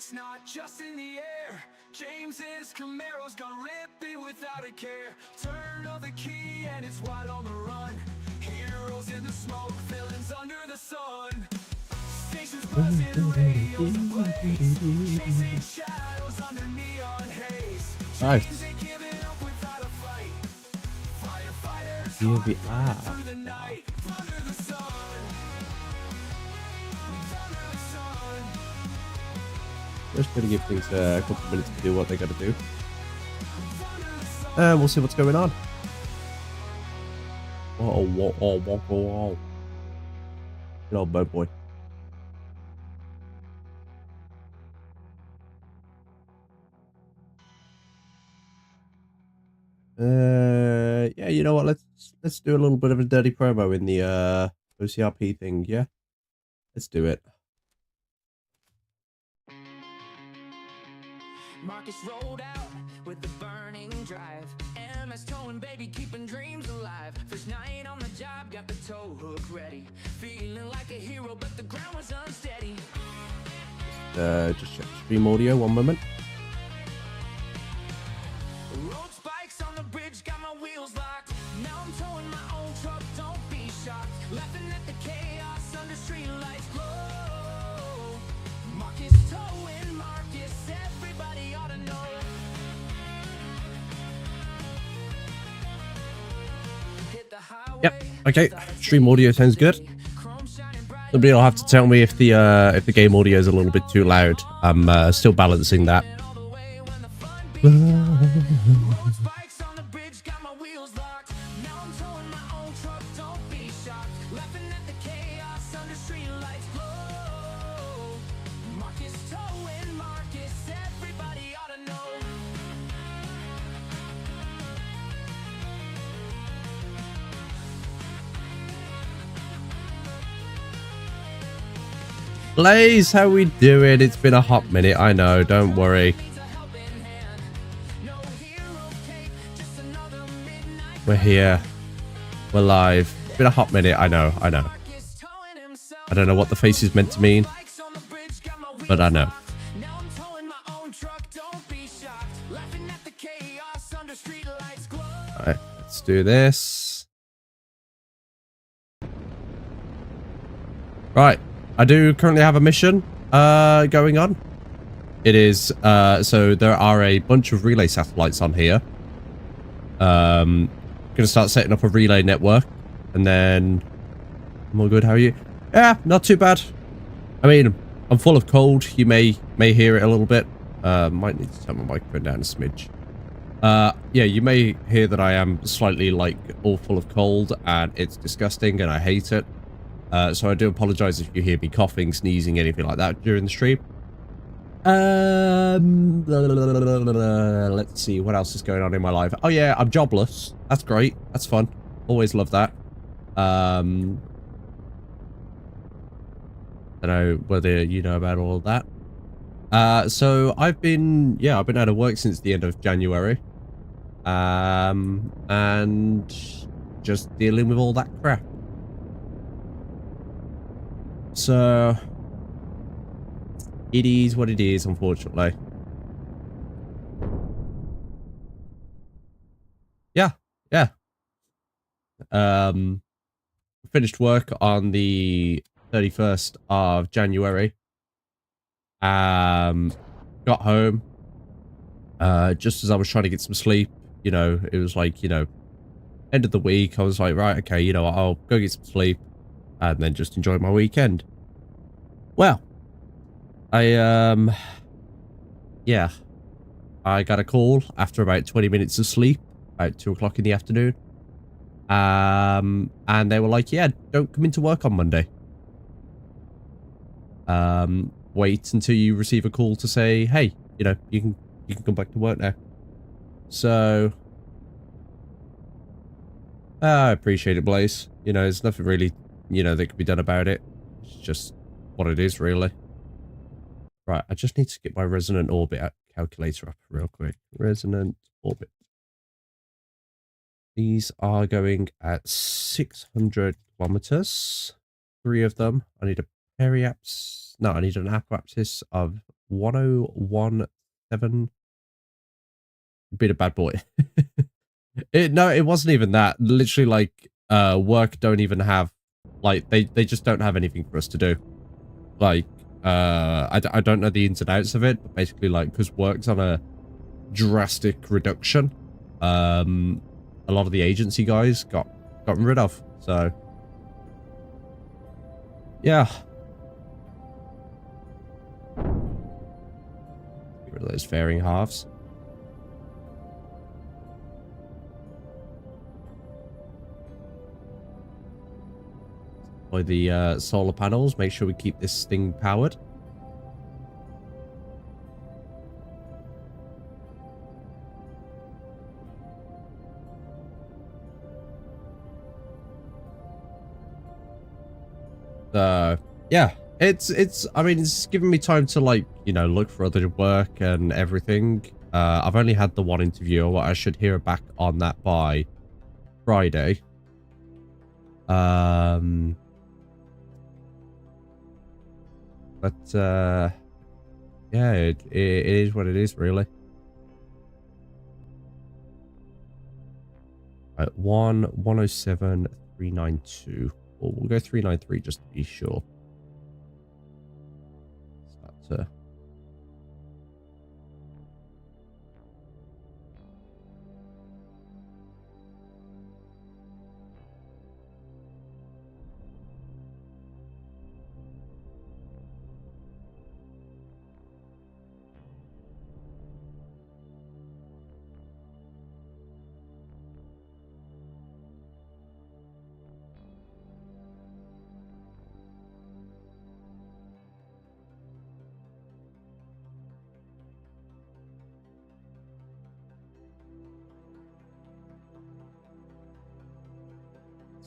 it's not just in the air. James's Camaro's gonna rip it without a care. Turn of the key and it's wide on the run. Heroes in the smoke, villains under the sun. Stations buzzing, radios ablaze. Chasing shadows under neon haze. Nice. Ain't giving up without a fight. Firefighters Here we are. through the night. Under the sun. Under the sun. Just gonna give things a couple of minutes to do what they gotta do. And we'll see what's going on. Oh. Good old boat boy. Yeah, you know what? Let's do a little bit of a dirty promo in the OCRP thing. Yeah, let's do it. Marcus rolled out with the burning drive. MS towing, baby, keeping dreams alive. First night on the job, got the tow hook ready. Feeling like a hero, but the ground was unsteady. Just check stream audio. One moment. Road spikes on the bridge, got my wheels locked. Now I'm towing my own truck, don't be shocked. Laughing at the chaos under street lights glow. Marcus towing, Marcus, everybody ought to know. Hit the highway. Yep. Okay. Stream audio sounds good. Somebody will have to tell me if the game audio is a little bit too loud. I'm still balancing that. Spikes on the bridge, got my wheels locked. Now I'm towing my own truck, don't be shocked. Laughing at the chaos under street lights glow. Marcus towing, Marcus, everybody ought to know. Blaze, how we doing? It's been a hot minute. I know. Don't worry. We're here. We're live. It's been a hot minute. I know. I don't know what the face is meant to mean, but I know. Alright, let's do this. Right. I do currently have a mission going on. It is so there are a bunch of relay satellites on here. Gonna start setting up a relay network, and then I'm all good. How are you? Yeah, not too bad. I mean, I'm full of cold. You may hear it a little bit. Might need to turn my microphone down a smidge. Yeah, you may hear that I am slightly like all full of cold, and it's disgusting, and I hate it. So I do apologize if you hear me coughing, sneezing, anything like that during the stream. Let's see what else is going on in my life. Oh yeah, I'm jobless. That's great. That's fun. Always love that. I don't know whether you know about all of that. So I've been out of work since the end of January. And just dealing with all that crap. So it is what it is, unfortunately. Yeah. Finished work on the 31st of January. Got home. Just as I was trying to get some sleep, you know, it was like, you know, end of the week. I was like, right, okay, you know, I'll go get some sleep and then just enjoy my weekend. Well, I got a call after about 20 minutes of sleep, about 2 o'clock in the afternoon. And they were like, yeah, don't come into work on Monday. Wait until you receive a call to say, hey, you know, you can come back to work now. So, I appreciate it, Blaze. You know, there's nothing really, you know, that can be done about it. It's just what it is, really. Right, I just need to get my resonant orbit calculator up real quick. Resonant orbit. These are going at 600 kilometers. 3 of them. I need a periapsis. No, I need an apoapsis of 1017. Been a bad boy. No, it wasn't even that. Literally, like, work don't even have, like, they just don't have anything for us to do. Like, I don't know the ins and outs of it, but basically, like, because work's on a drastic reduction, a lot of the agency guys gotten rid of. So, yeah. Get rid of those fairing halves. Deploy the solar panels. Make sure we keep this thing powered. Yeah, I mean, it's given me time to, like, you know, look for other work and everything. I've only had the one interview. I should hear back on that by Friday. But yeah, it is what it is, really. Right, 107,392. Or we'll go 393 just to be sure. Start to.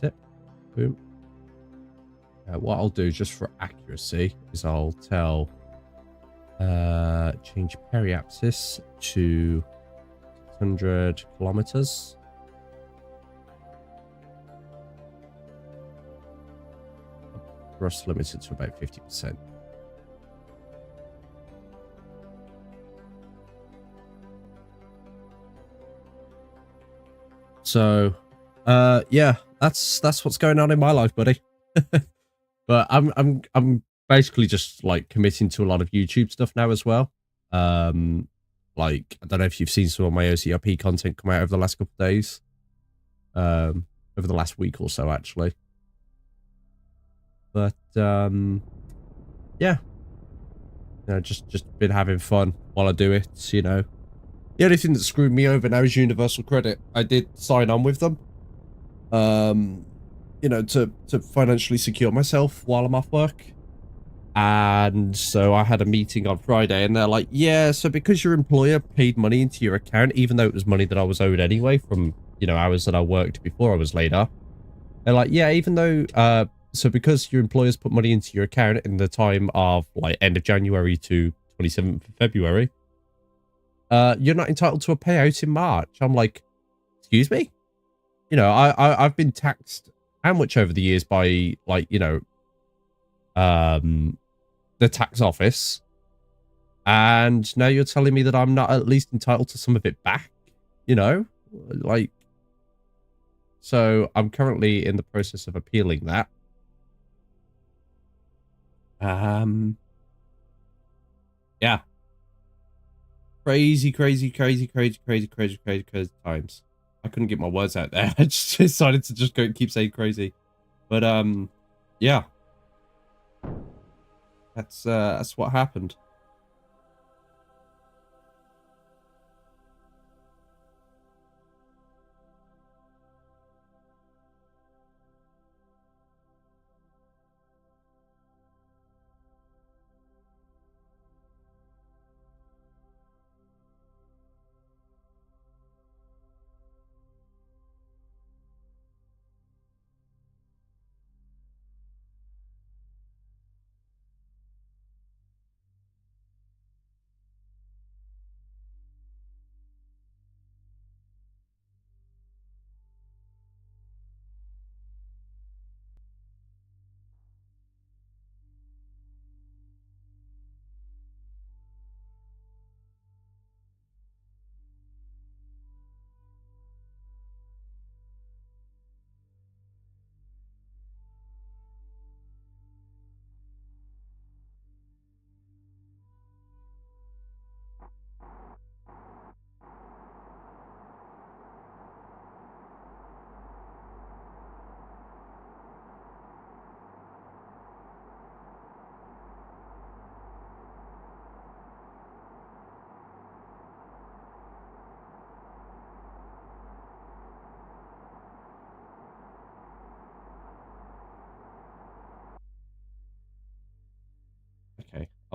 That's it. Boom. What I'll do just for accuracy is I'll tell change periapsis to 600 kilometers. Thrust limited to about 50%. So yeah, that's what's going on in my life, buddy. But I'm basically just, like, committing to a lot of YouTube stuff now as well. Like, I don't know if you've seen some of my OCRP content come out over the last couple of days. Over the last week or so, actually. But yeah. You know, just been having fun while I do it, you know. The only thing that screwed me over now is Universal Credit. I did sign on with them. You know, to financially secure myself while I'm off work. And so I had a meeting on Friday and they're like, yeah, so because your employer paid money into your account, even though it was money that I was owed anyway from, you know, hours that I worked before I was laid off. They're like, yeah, even though, so because your employers put money into your account in the time of, like, end of January to 27th of February, you're not entitled to a payout in March. I'm like, excuse me? You know, I've been taxed how much over the years by, like, you know, the tax office, and now you're telling me that I'm not at least entitled to some of it back, you know, like, so I'm currently in the process of appealing that. Yeah, crazy times. I couldn't get my words out there. I just decided to just go keep saying crazy, but yeah, that's what happened.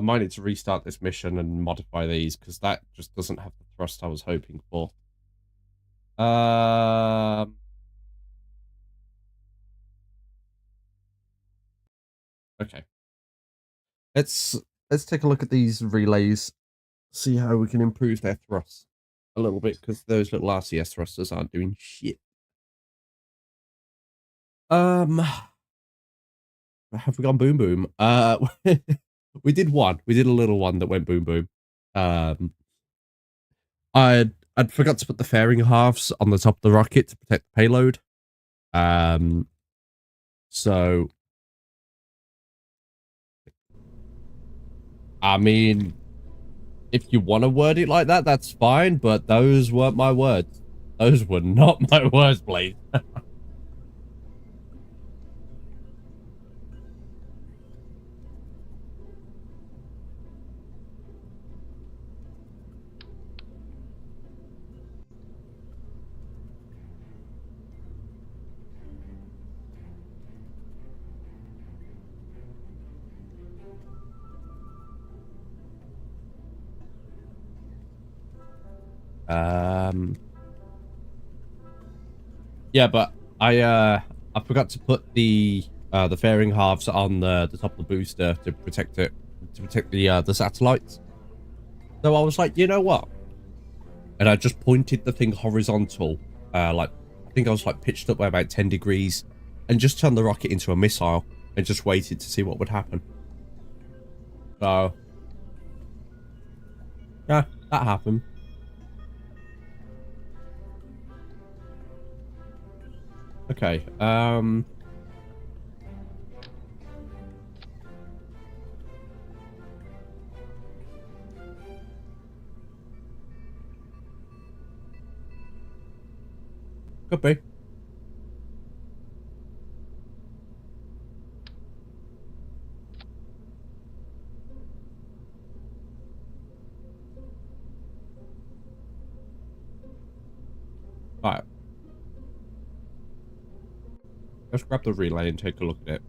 might need to restart this mission and modify these because that just doesn't have the thrust I was hoping for. Okay. Let's take a look at these relays, see how we can improve their thrust a little bit because those little RCS thrusters aren't doing shit. Have we gone boom boom? We did one. We did a little one that went boom boom. I'd forgot to put the fairing halves on the top of the rocket to protect the payload. So I mean, if you want to word it like that, that's fine, but those weren't my words. Those were not my words, Blade. Yeah, but I forgot to put the fairing halves on the top of the booster to protect it, to protect the satellites. So I was like, you know what? And I just pointed the thing horizontal, like I think I was like pitched up by about 10 degrees, and just turned the rocket into a missile and just waited to see what would happen. So yeah, that happened. Okay, could be. Alright. Let's grab the relay and take a look at it.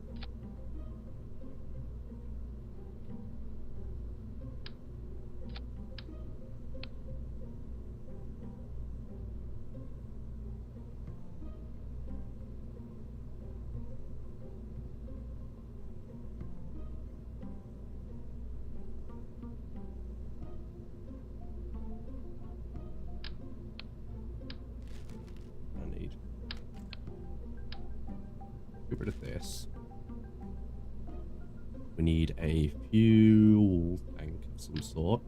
I need get rid of this. We need a fuel tank of some sort.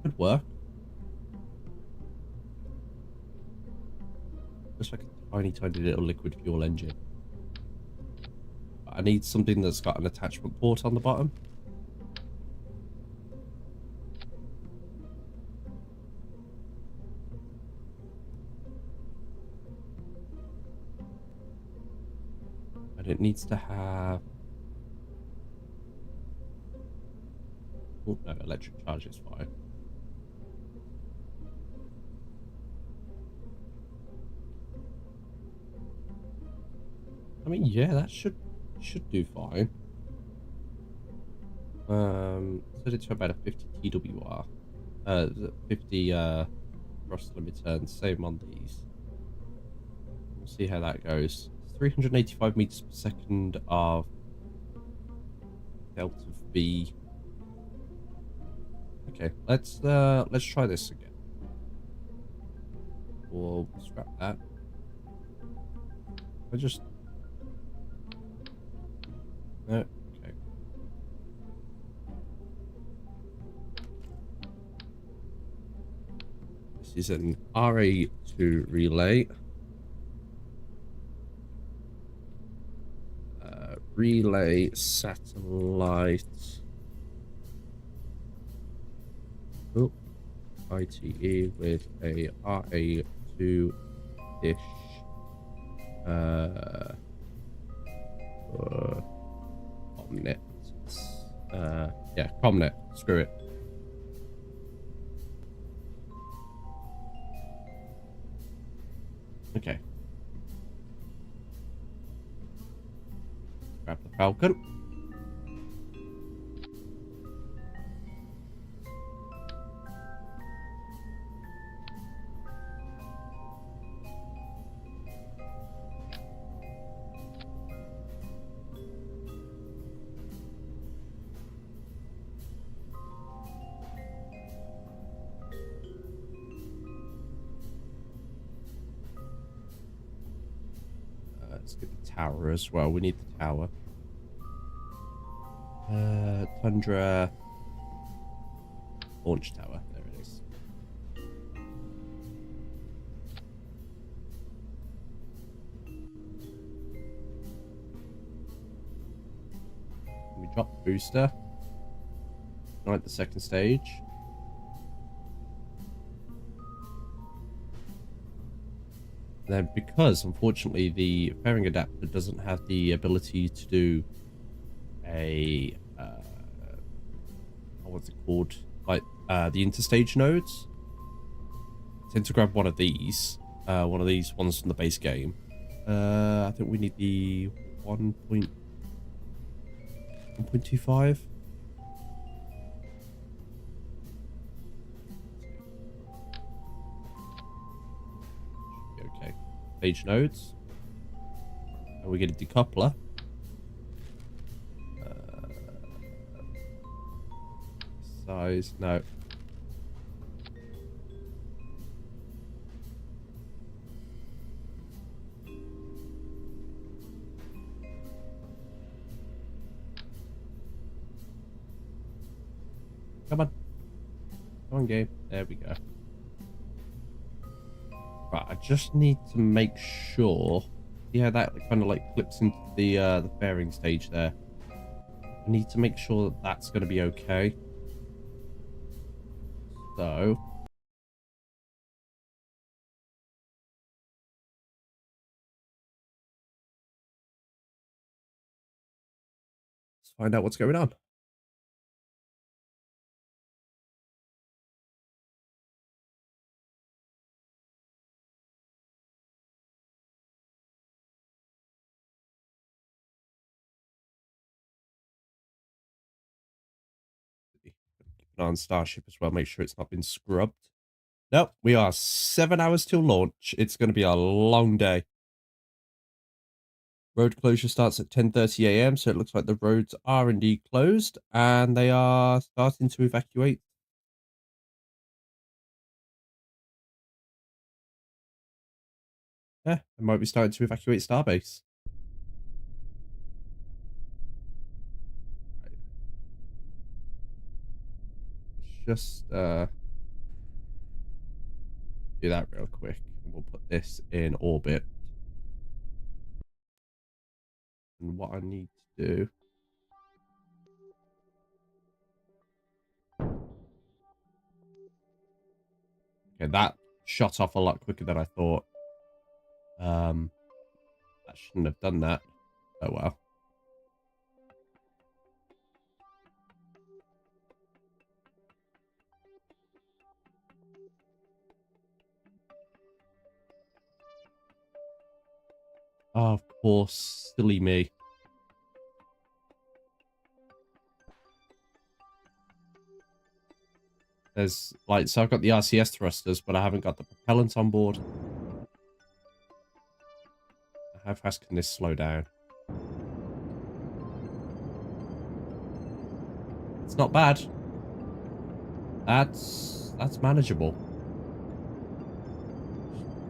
Could work. Just like a tiny, tiny little liquid fuel engine. I need something that's got an attachment port on the bottom. And it needs to have... Oh, no, electric charge is fine. I mean, yeah, that should do fine. Set it to about a 50 TWR. 50 thrust limiter, and same on these. We'll see how that goes. 385 meters per second of delta V. Okay, let's try this again. We'll scrap that. I just no. Okay. This is an RA2 relay. Relay satellite. Oh, ITE with a RA2 dish. Comnet. Yeah, Comnet. Screw it. Okay. Grab the Falcon. Let's get the tower as well. We need the tower. Tundra launch tower. There it is. We drop the booster. Ignite the second stage. Then, because unfortunately the fairing adapter doesn't have the ability to do a what's it called, like the interstage nodes, I tend to grab one of these ones from the base game. I think we need the 1.25. Okay, stage nodes, and we get a decoupler. Size, no. Come on. Come on, game. There we go. Right, I just need to make sure. See how that kind of like flips into the fairing stage there. I need to make sure that that's going to be okay. So let's find out what's going on. Keep an eye on Starship as well. Make sure it's not been scrubbed. Nope, we are 7 hours till launch. It's going to be a long day. Road closure starts at 10:30 a.m. So it looks like the roads are indeed closed and they are starting to evacuate. Yeah, they might be starting to evacuate Starbase. Right. Let's just do that real quick. And we'll put this in orbit. And what I need to do. Okay, that shot off a lot quicker than I thought. I shouldn't have done that. Oh well. Oh, of course, silly me. There's like, so I've got the RCS thrusters, but I haven't got the propellant on board. How fast can this slow down? It's not bad. That's manageable.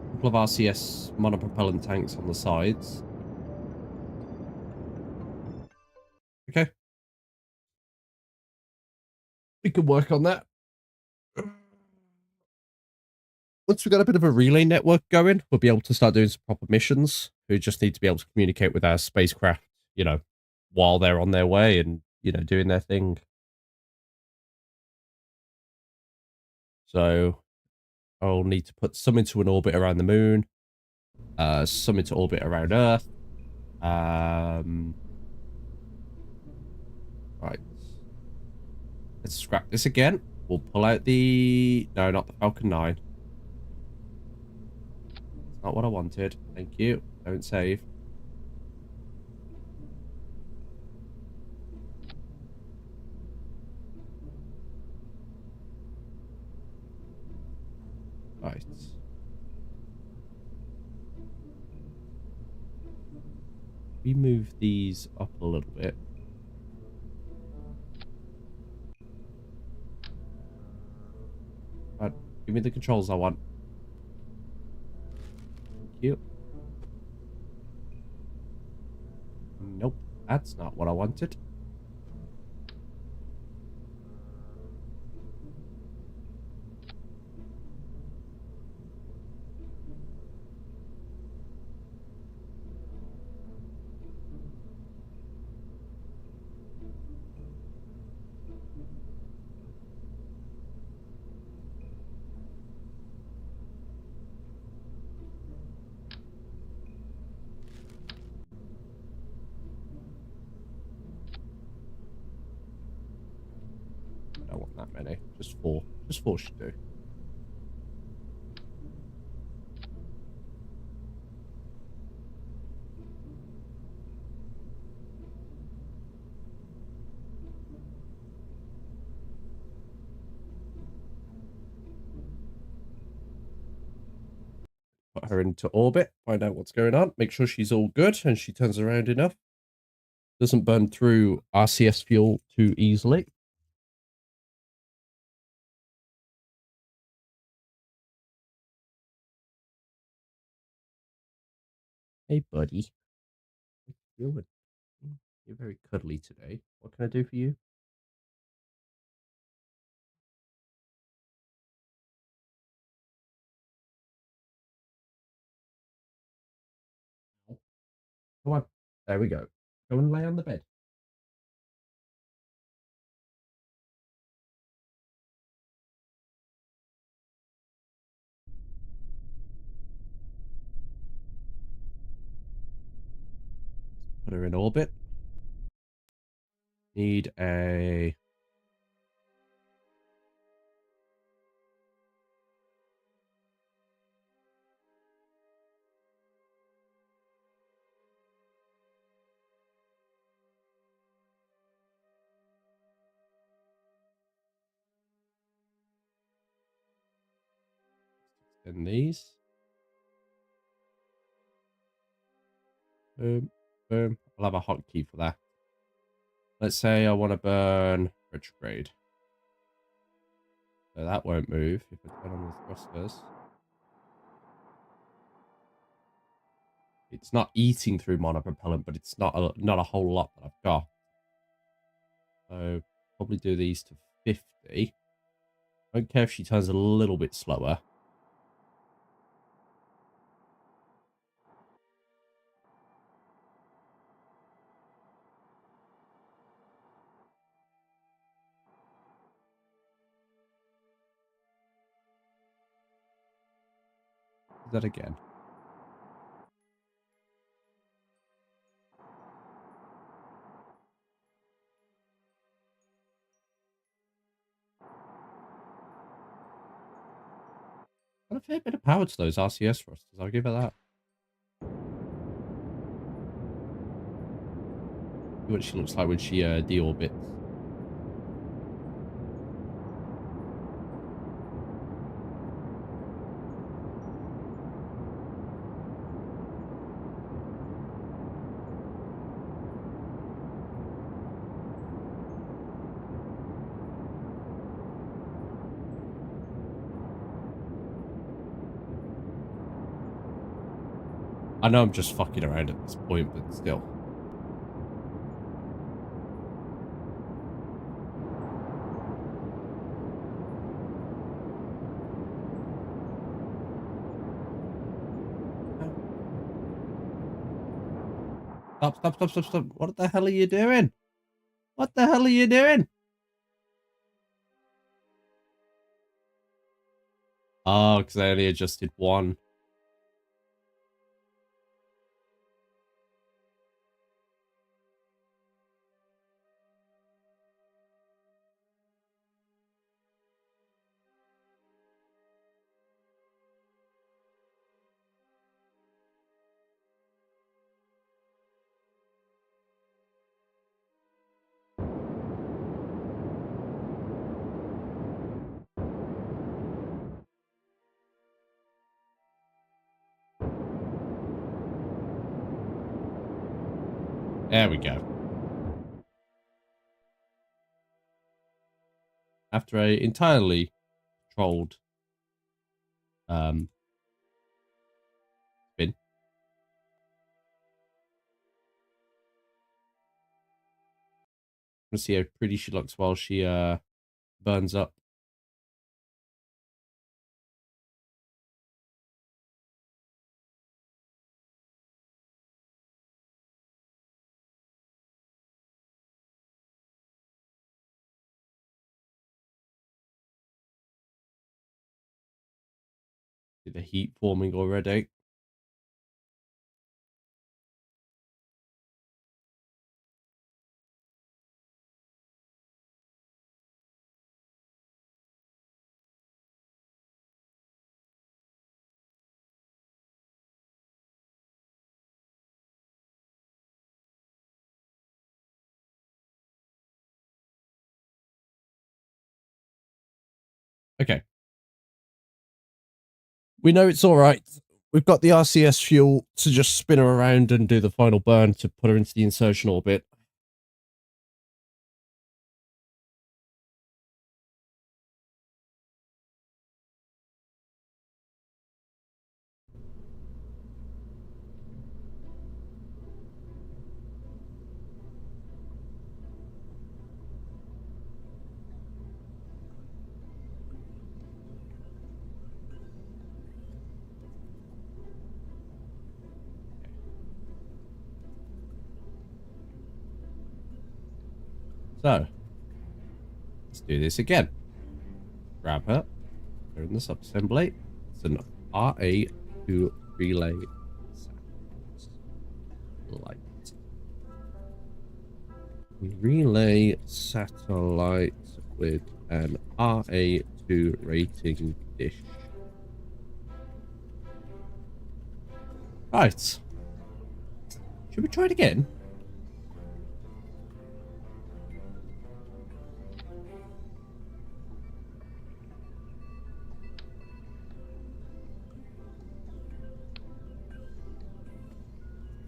A couple of RCS monopropellant tanks on the sides. Okay. We can work on that. Once we've got a bit of a relay network going, we'll be able to start doing some proper missions. We just need to be able to communicate with our spacecraft, you know, while they're on their way and, you know, doing their thing. So I'll need to put some into an orbit around the moon, some into orbit around Earth. Right. Let's scrap this again. We'll pull out the... No, not the Falcon 9. That's not what I wanted. Thank you. Don't save. Right. We move these up a little bit. Right. Give me the controls I want. Thank you. That's not what I wanted. I don't want that many. Just 4. Just 4 should do. Put her into orbit, find out what's going on, make sure she's all good and she turns around enough. Doesn't burn through RCS fuel too easily. Hey, buddy. What you doing? You're very cuddly today. What can I do for you? Come on. There we go. Go and lay on the bed. Put her in orbit. Need a... extend these. Boom. Boom. I'll have a hotkey for that. Let's say I want to burn retrograde. So that won't move if I turn on the thrusters. It's not eating through monopropellant, but it's not a whole lot that I've got. So probably do these to 50. I don't care if she turns a little bit slower. Do that again. Got a fair bit of power to those RCS thrusters. I'll give her that. See what she looks like when she deorbits. I know I'm just fucking around at this point, but still. Stop, stop, stop, stop, stop. What the hell are you doing? What the hell are you doing? Oh, because I only adjusted one. There we go. After a entirely controlled spin. to see how pretty she looks while she burns up. See the heat forming already. Okay. We know it's all right. We've got the RCS fuel to just spin her around and do the final burn to put her into the insertion orbit. So, let's do this again. Grab her. Put her in the subassembly. It's an RA2 relay satellite. Relay satellite with an RA2 rating dish. Right. Should we try it again?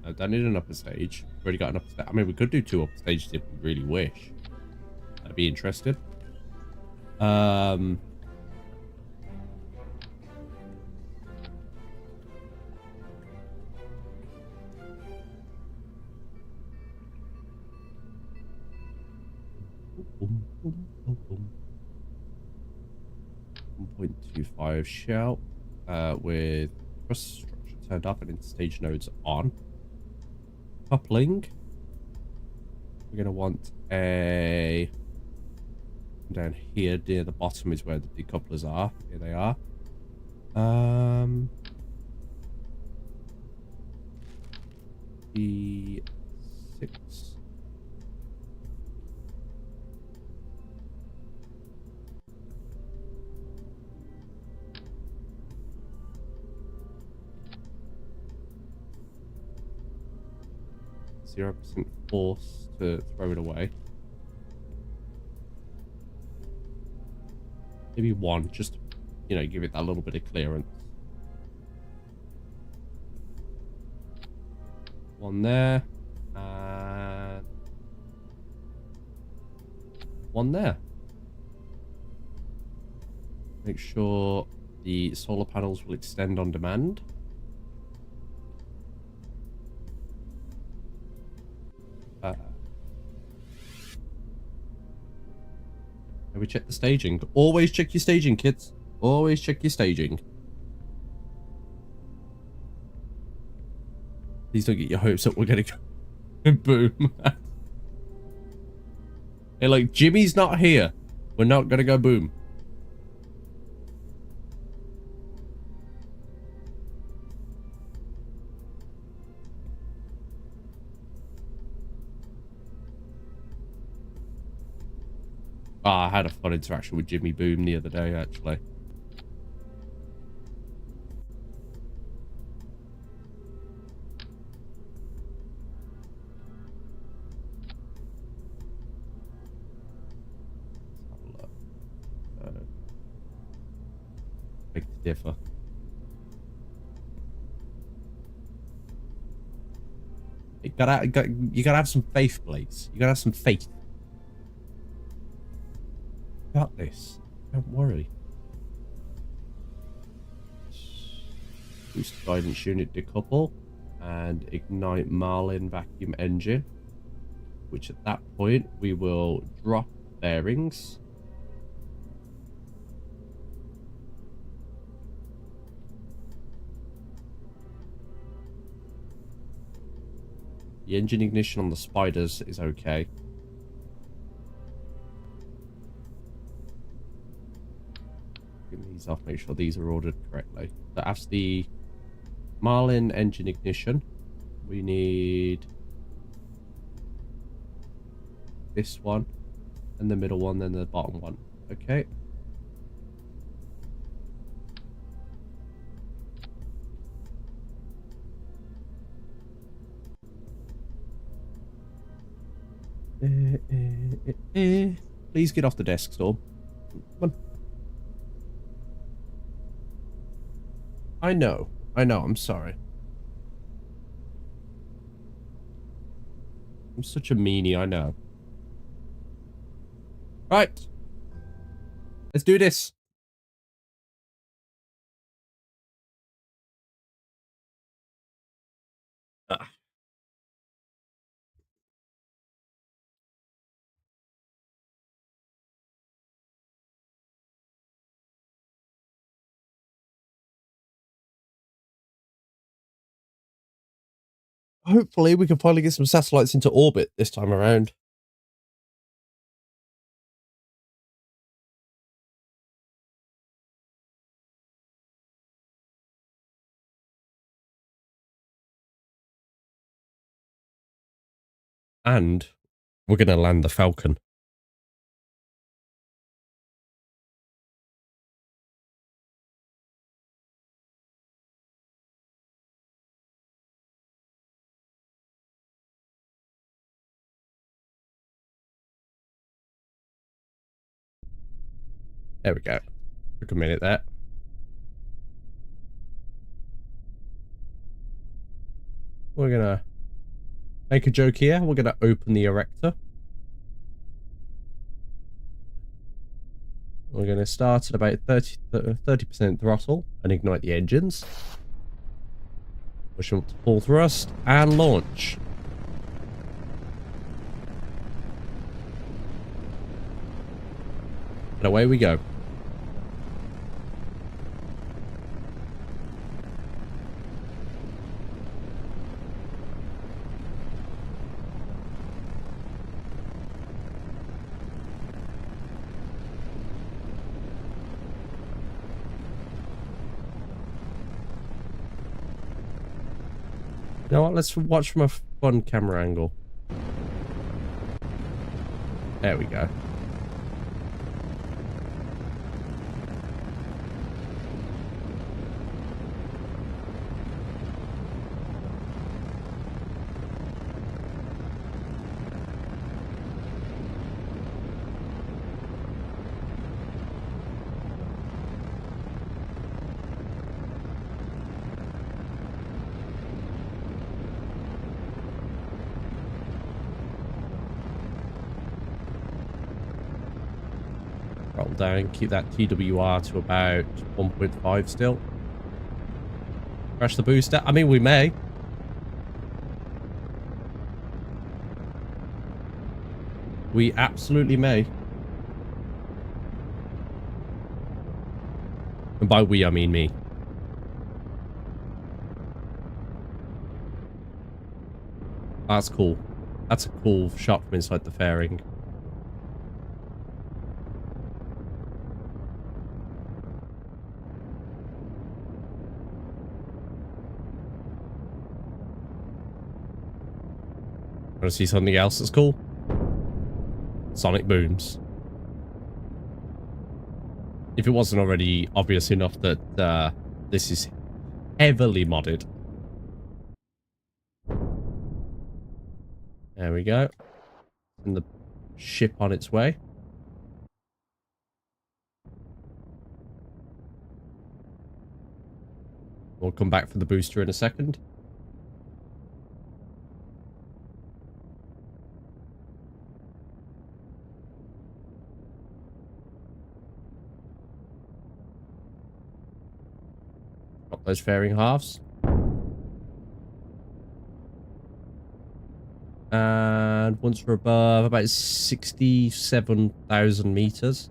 I don't need an upper stage. We've already got an upper stage. I mean, we could do 2 upper stages if we really wish. I'd be interested. 1.25 shell with thrust structure turned up and interstage nodes on. Coupling. We're going to want a... Down here near the bottom is where the decouplers are. Here they are. E6. 0% force to throw it away. Maybe 1, just, you know, give it that little bit of clearance. 1 there. And 1 there. Make sure the solar panels will extend on demand. We check the staging. Always check your staging, kids. Always check your staging. Please don't get your hopes up. We're gonna go boom. Hey, like, Jimmy's not here. We're not gonna go boom. Oh, I had a fun interaction with Jimmy Boom the other day, actually. Big to differ. You gotta have some faith, please. You gotta have some faith. Got this. Don't worry. Boost guidance unit decouple and ignite Marlin vacuum engine. which at that point we will drop bearings. The engine ignition on the Spiders is okay. Get these off, make sure these are ordered correctly. So after the Marlin engine ignition, we need this one, and the middle one, then the bottom one. Okay. Please get off the desk, Storm. Come on. I know, I'm sorry. I'm such a meanie, I know. Right. Let's do this. Hopefully we can finally get some satellites into orbit this time around. And we're going to land the Falcon. There we go. Took a minute there. We're going to make a joke here. We're going to open the erector. We're going to start at about 30% throttle and ignite the engines. Push them up to full thrust and launch. And away we go. You know what? Let's watch from a fun camera angle. There we go. Roll down, keep that TWR to about 1.5 still. Crash the booster. I mean, we may. We absolutely may. And by we, I mean me. That's cool. That's a cool shot from inside the fairing. Want to see something else that's cool? Sonic booms. If it wasn't already obvious enough that this is heavily modded. There we go. And the ship on its way. We'll come back for the booster in a second. Got those fairing halves. And And once we're above about 67,000 meters,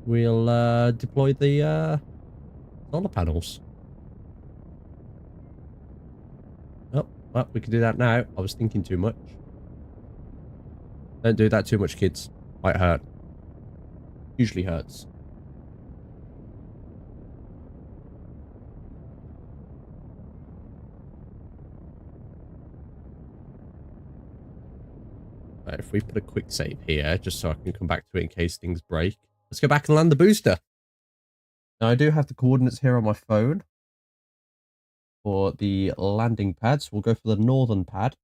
we'll deploy the solar panels. Oh, well, we can do that now. I was thinking too much. Don't do that too much, kids. Might hurt. Usually hurts. Right, if we put a quick save here, just so I can come back to it in case things break. Let's go back and land the booster. Now, I do have the coordinates here on my phone for the landing pad. So we'll go for the northern pad.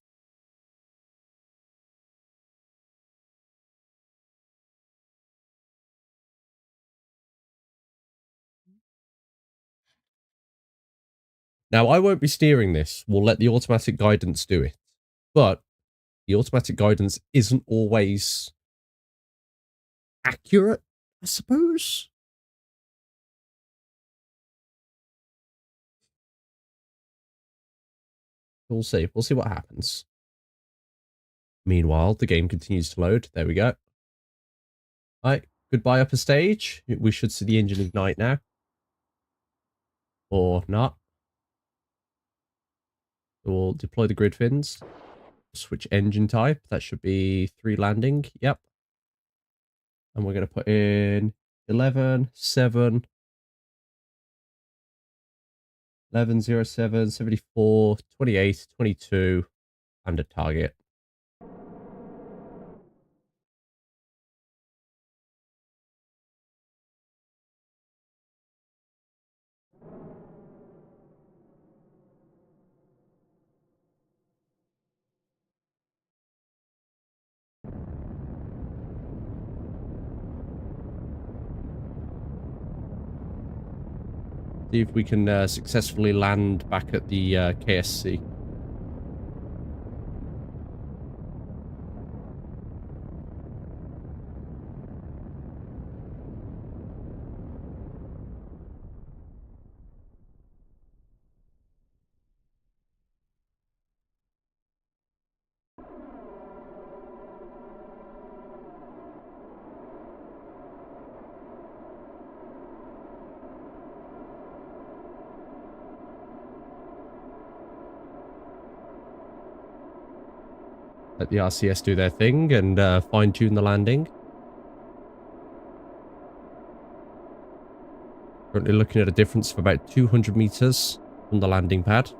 Now, I won't be steering this. We'll let the automatic guidance do it. But the automatic guidance isn't always accurate, I suppose. We'll see. We'll see what happens. Meanwhile, the game continues to load. There we go. Right. Goodbye, upper stage. We should see the engine ignite now. Or not. We'll deploy the grid fins. Switch engine type. That should be 3 landing. Yep. And we're going to put in 11, 7, 11, 0, 7, 74, 28, 22, and a target. See if we can successfully land back at the KSC. Let the RCS do their thing and fine-tune the landing. Currently looking at a difference of about 200 meters from the landing pad.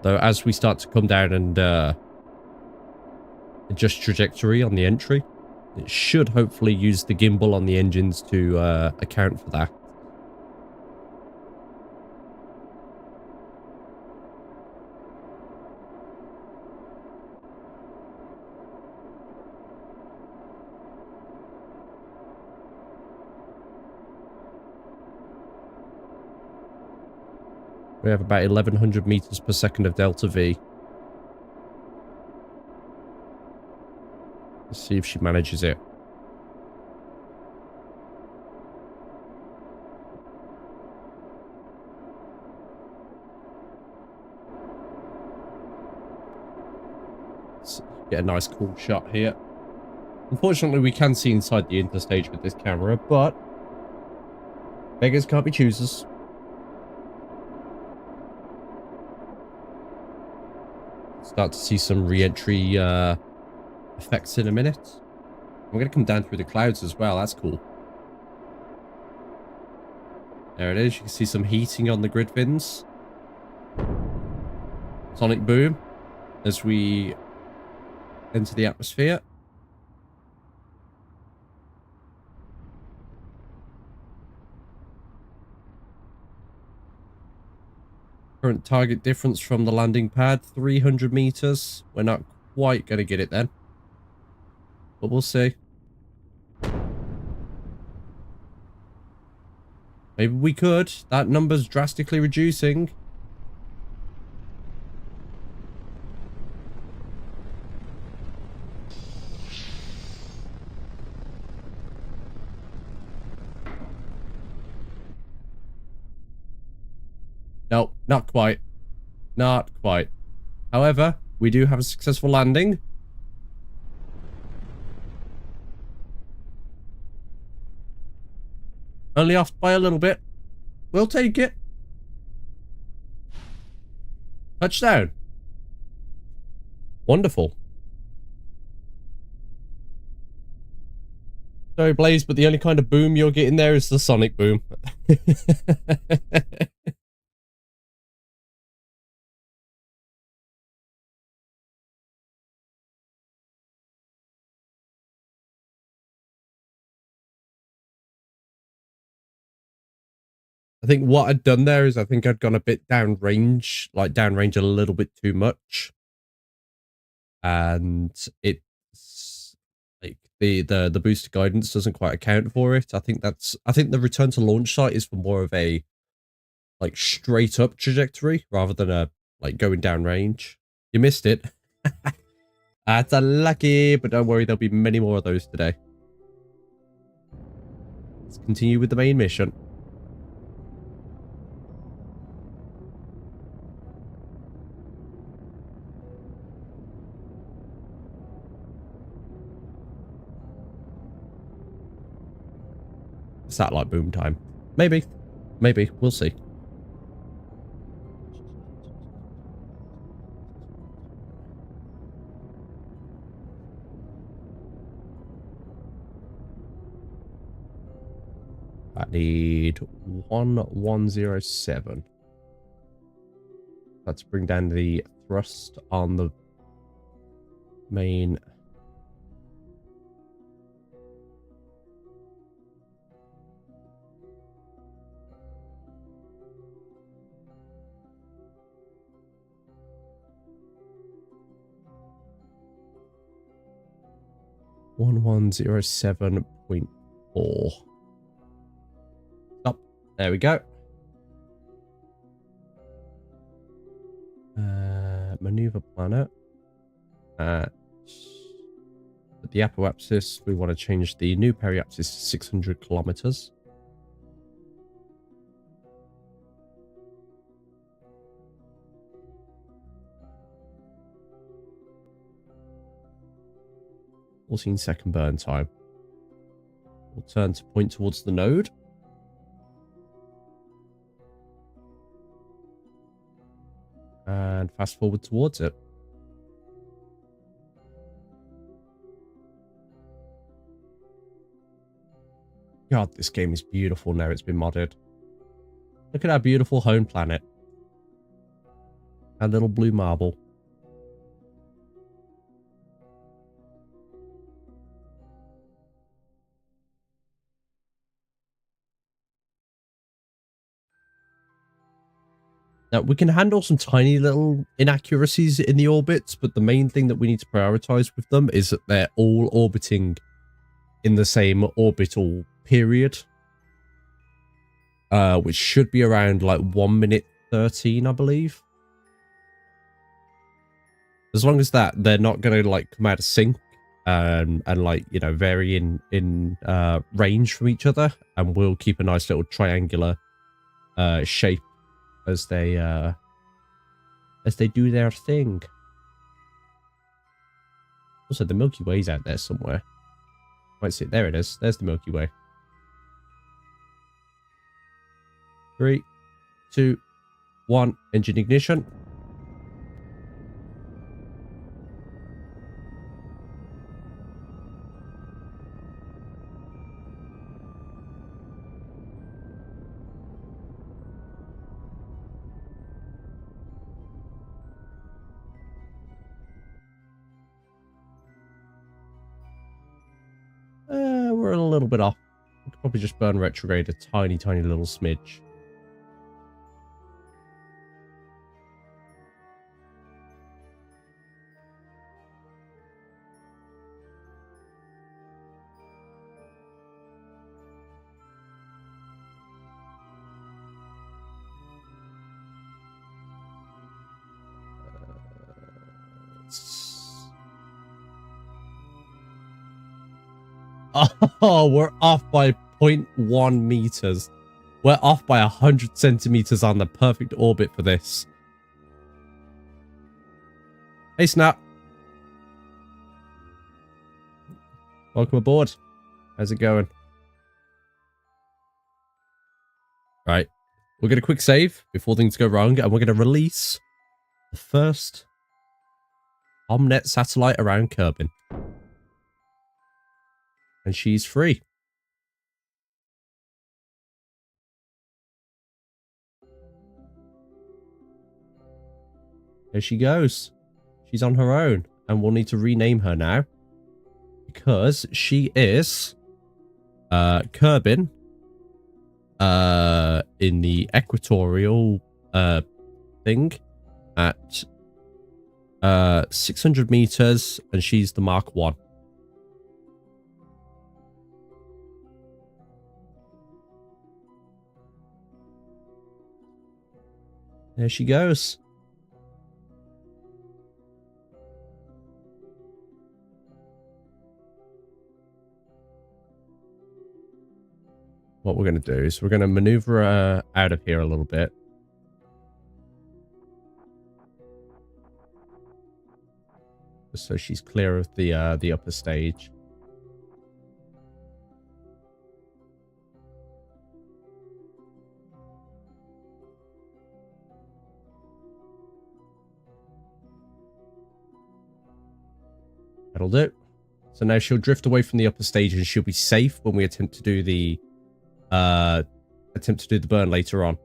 Though as we start to come down and adjust trajectory on the entry, it should hopefully use the gimbal on the engines to account for that. We have about 1100 meters per second of delta V. Let's see if she manages it. Let's get a nice cool shot here. Unfortunately, we can see inside the interstage with this camera, but beggars can't be choosers. Start to see some re-entry effects in a minute. We're going to come down through the clouds as well. That's cool. There it is. You can see some heating on the grid fins. Sonic boom as we enter the atmosphere. Current target difference from the landing pad, 300 meters. We're not quite going to get it then, but we'll see. Maybe we could. That number's drastically reducing. No, not quite. Not quite. However, we do have a successful landing. Only off by a little bit. We'll take it. Touchdown. Wonderful. Sorry, Blaze, but the only kind of boom you're getting there is the sonic boom. I think what I'd done there is I think I'd gone a bit downrange, like downrange a little bit too much. And it's like the booster guidance doesn't quite account for it. I think the return to launch site is for more of a like straight up trajectory rather than a like going down range. You missed it. That's unlucky, but don't worry, there'll be many more of those today. Let's continue with the main mission. Satellite boom time. Maybe. Maybe. We'll see. I need 1107. Let's bring down the thrust on the main. .4. Stop. There we go. Maneuver planet. At the apoapsis, we want to change the new periapsis to 600 kilometers. .14-second burn time. We'll turn to point towards the node. And fast forward towards it. God, this game is beautiful now it's been modded. Look at our beautiful home planet. Our little blue marble. Now, we can handle some tiny little inaccuracies in the orbits, but the main thing that we need to prioritize with them is that they're all orbiting in the same orbital period. Which should be around like 1 minute 13, I believe. As long as that, they're not going to like come out of sync and like, you know, vary in range from each other. And we'll keep a nice little triangular shape as they do their thing. Also, the Milky Way's out there somewhere. Might see it. There it is. There's the Milky Way. 3, 2, 1. Engine ignition. We're a little bit off. We could probably just burn retrograde a tiny little smidge. Oh, we're off by 0.1 meters. We're off by 100 centimeters on the perfect orbit for this. Hey, Snap. Welcome aboard. How's it going? Right. We're going to quick save before things go wrong, and we're going to release the first Omnet satellite around Kerbin. And she's free. There she goes. She's on her own, and we'll need to rename her now because she is Kerbin in the equatorial thing at 600 meters, and she's the Mark 1. There she goes. What we're going to do is we're going to maneuver her out of here a little bit. Just so she's clear of the upper stage. That'll do. So now she'll drift away from the upper stage and she'll be safe when we attempt to do the burn later on.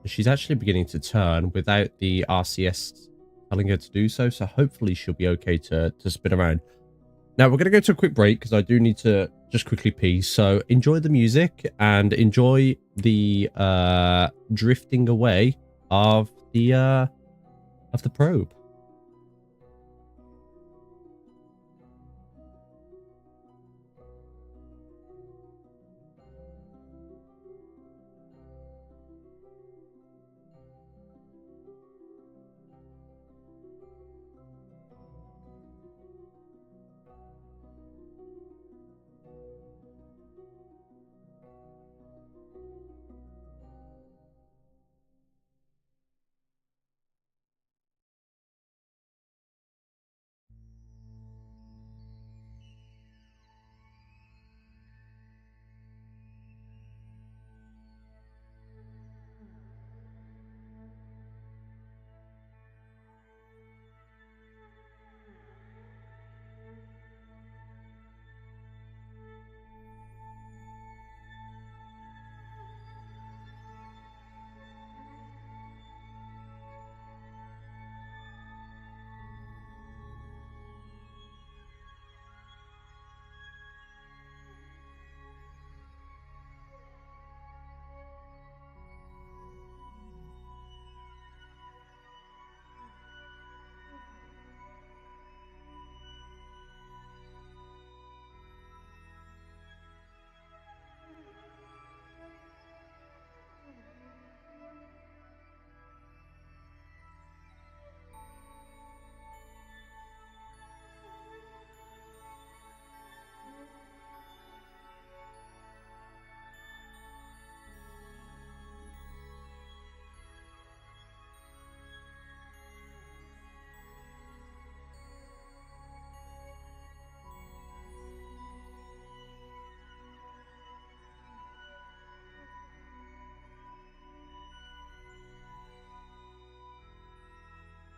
She's actually beginning to turn without the RCS telling her to do so, so hopefully she'll be okay to spin around. Now we're going to go to a quick break because I do need to just quickly pee, so enjoy the music and enjoy the drifting away of the probe.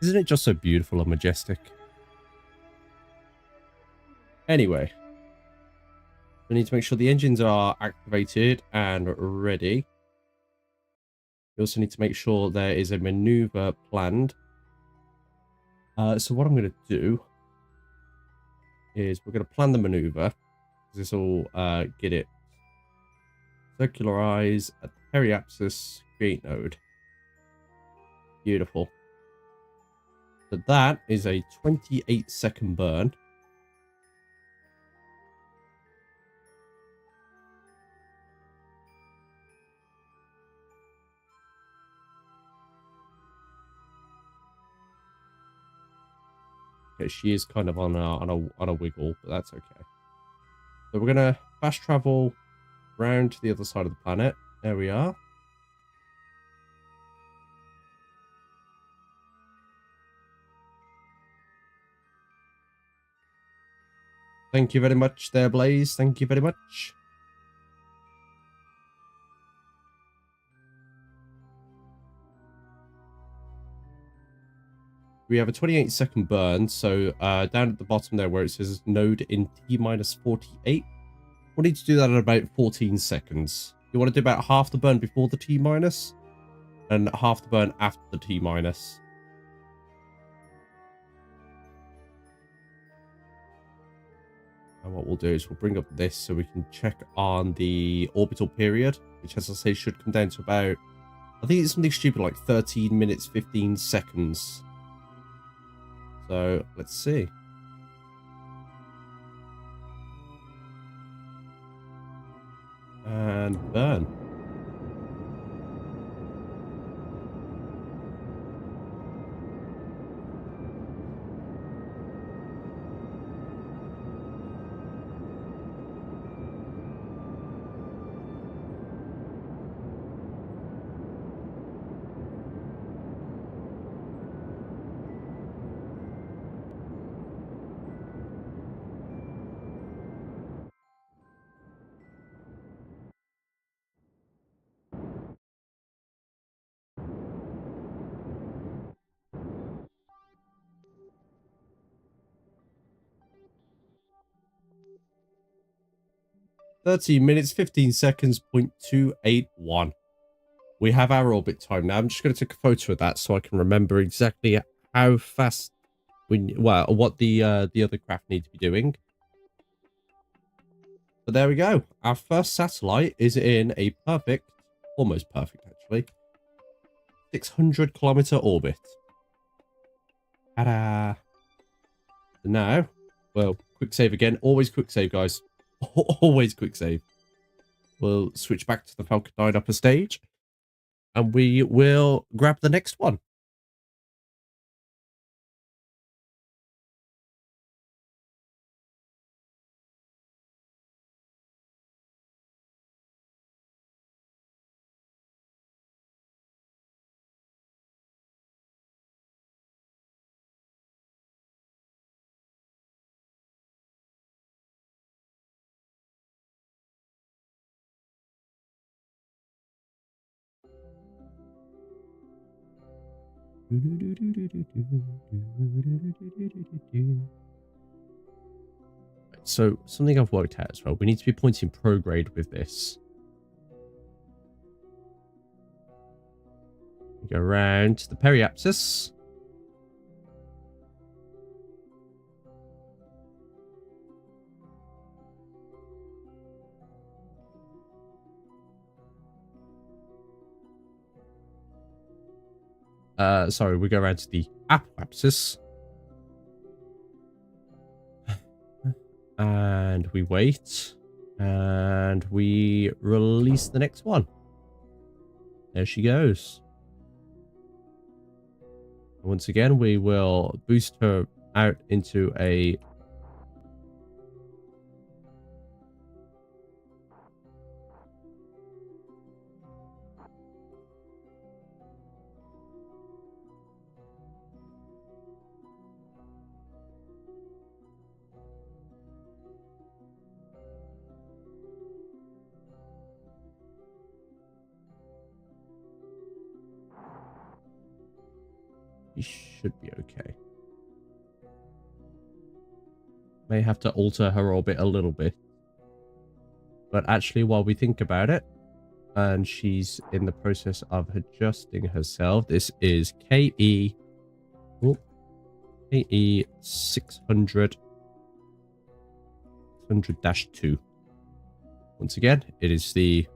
Isn't it just so beautiful and majestic? Anyway, we need to make sure the engines are activated and ready. We also need to make sure there is a maneuver planned. So what I'm going to do is we're going to plan the maneuver. This will get it circularize at the periapsis create node. Beautiful. So that is a 28-second burn. Okay, she is kind of on a wiggle, but that's okay. So we're gonna fast travel round to the other side of the planet. There we are. Thank you very much there, Blaze. Thank you very much. We have a 28-second burn, so down at the bottom there where it says node in T-minus 48, we'll need to do that in about 14 seconds. You want to do about half the burn before the T-minus and half the burn after the T-minus. And what we'll do is we'll bring up this so we can check on the orbital period, which, as I say, should come down to about, I think it's something stupid like 13 minutes, 15 seconds. So let's see. And burn. (13 minutes, 15 seconds, 0.281). We have our orbit time now. I'm just going to take a photo of that so I can remember exactly how fast what the other craft need to be doing. But there we go. Our first satellite is in a perfect, almost perfect actually, 600-kilometer orbit. Ta-da! Now, well, quick save again. Always quick save, guys. Always quick save. We'll switch back to the Falcon 9 upper stage, and we will grab the next one. So, something I've worked out as well. We need to be pointing prograde with this. We go around to the periapsis. Sorry, we go around to the apoapsis. And we wait. And we release the next one. There she goes. And once again, we will boost her out into a... She should be okay. May have to alter her orbit a little bit. But actually, while we think about it, and she's in the process of adjusting herself, this is KE 600 600-2. Once again, it is the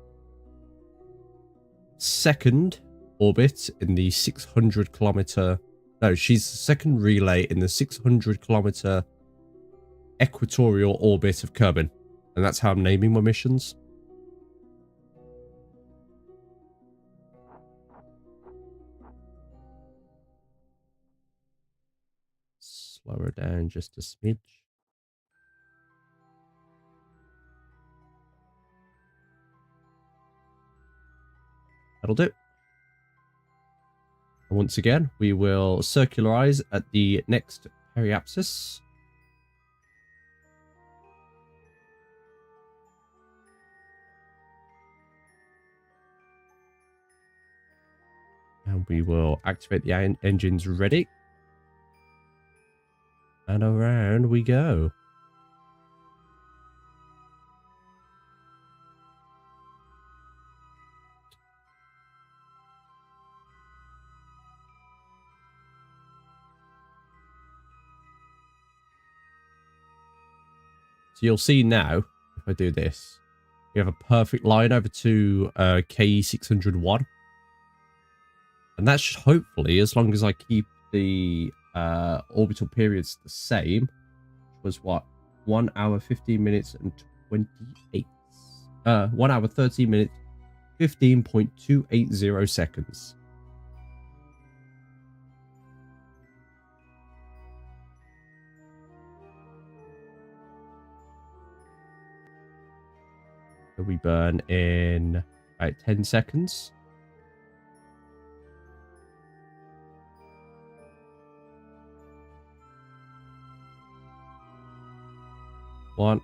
second orbit in the 600-kilometer... No, she's the second relay in the 600-kilometer equatorial orbit of Kerbin. And that's how I'm naming my missions. Slow her down just a smidge. That'll do. And once again, we will circularize at the next periapsis. And we will activate the engines ready. And around we go. So you'll see now, if I do this, we have a perfect line over to KE601. And that should hopefully, as long as I keep the orbital periods the same, was what? 1 hour, 15 minutes and 28. 1 hour, 13 minutes, 15.280 seconds. So we burn in about 10 seconds. One,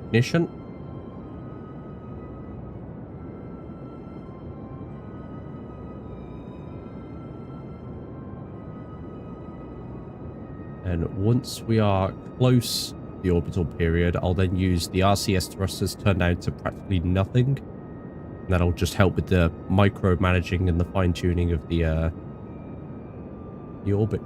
ignition. And once we are close to the orbital period, I'll then use the RCS thrusters turned down to practically nothing. And that'll just help with the micromanaging and the fine-tuning of the orbit.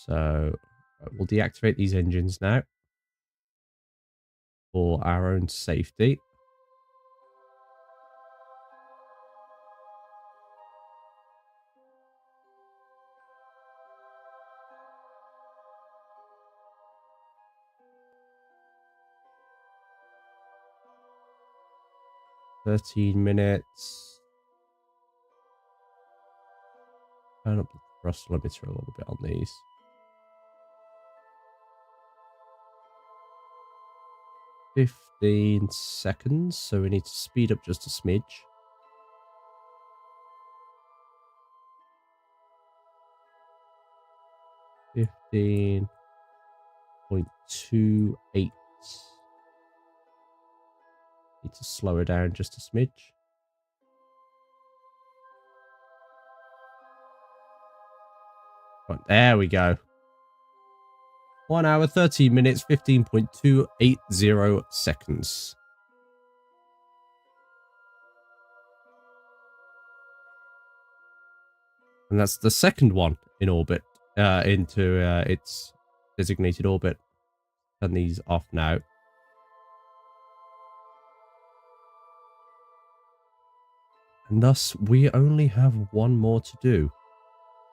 So we'll deactivate these engines now for our own safety. $13. Turn up the thrust limiter a little bit on these. $15 seconds, so we need to speed up just a smidge. $15.28. Need to slow her down just a smidge. Right, there we go. 1 hour, 13 minutes, 15.280 seconds. And that's the second one in orbit, into its designated orbit. Turn these off now. And thus, we only have one more to do.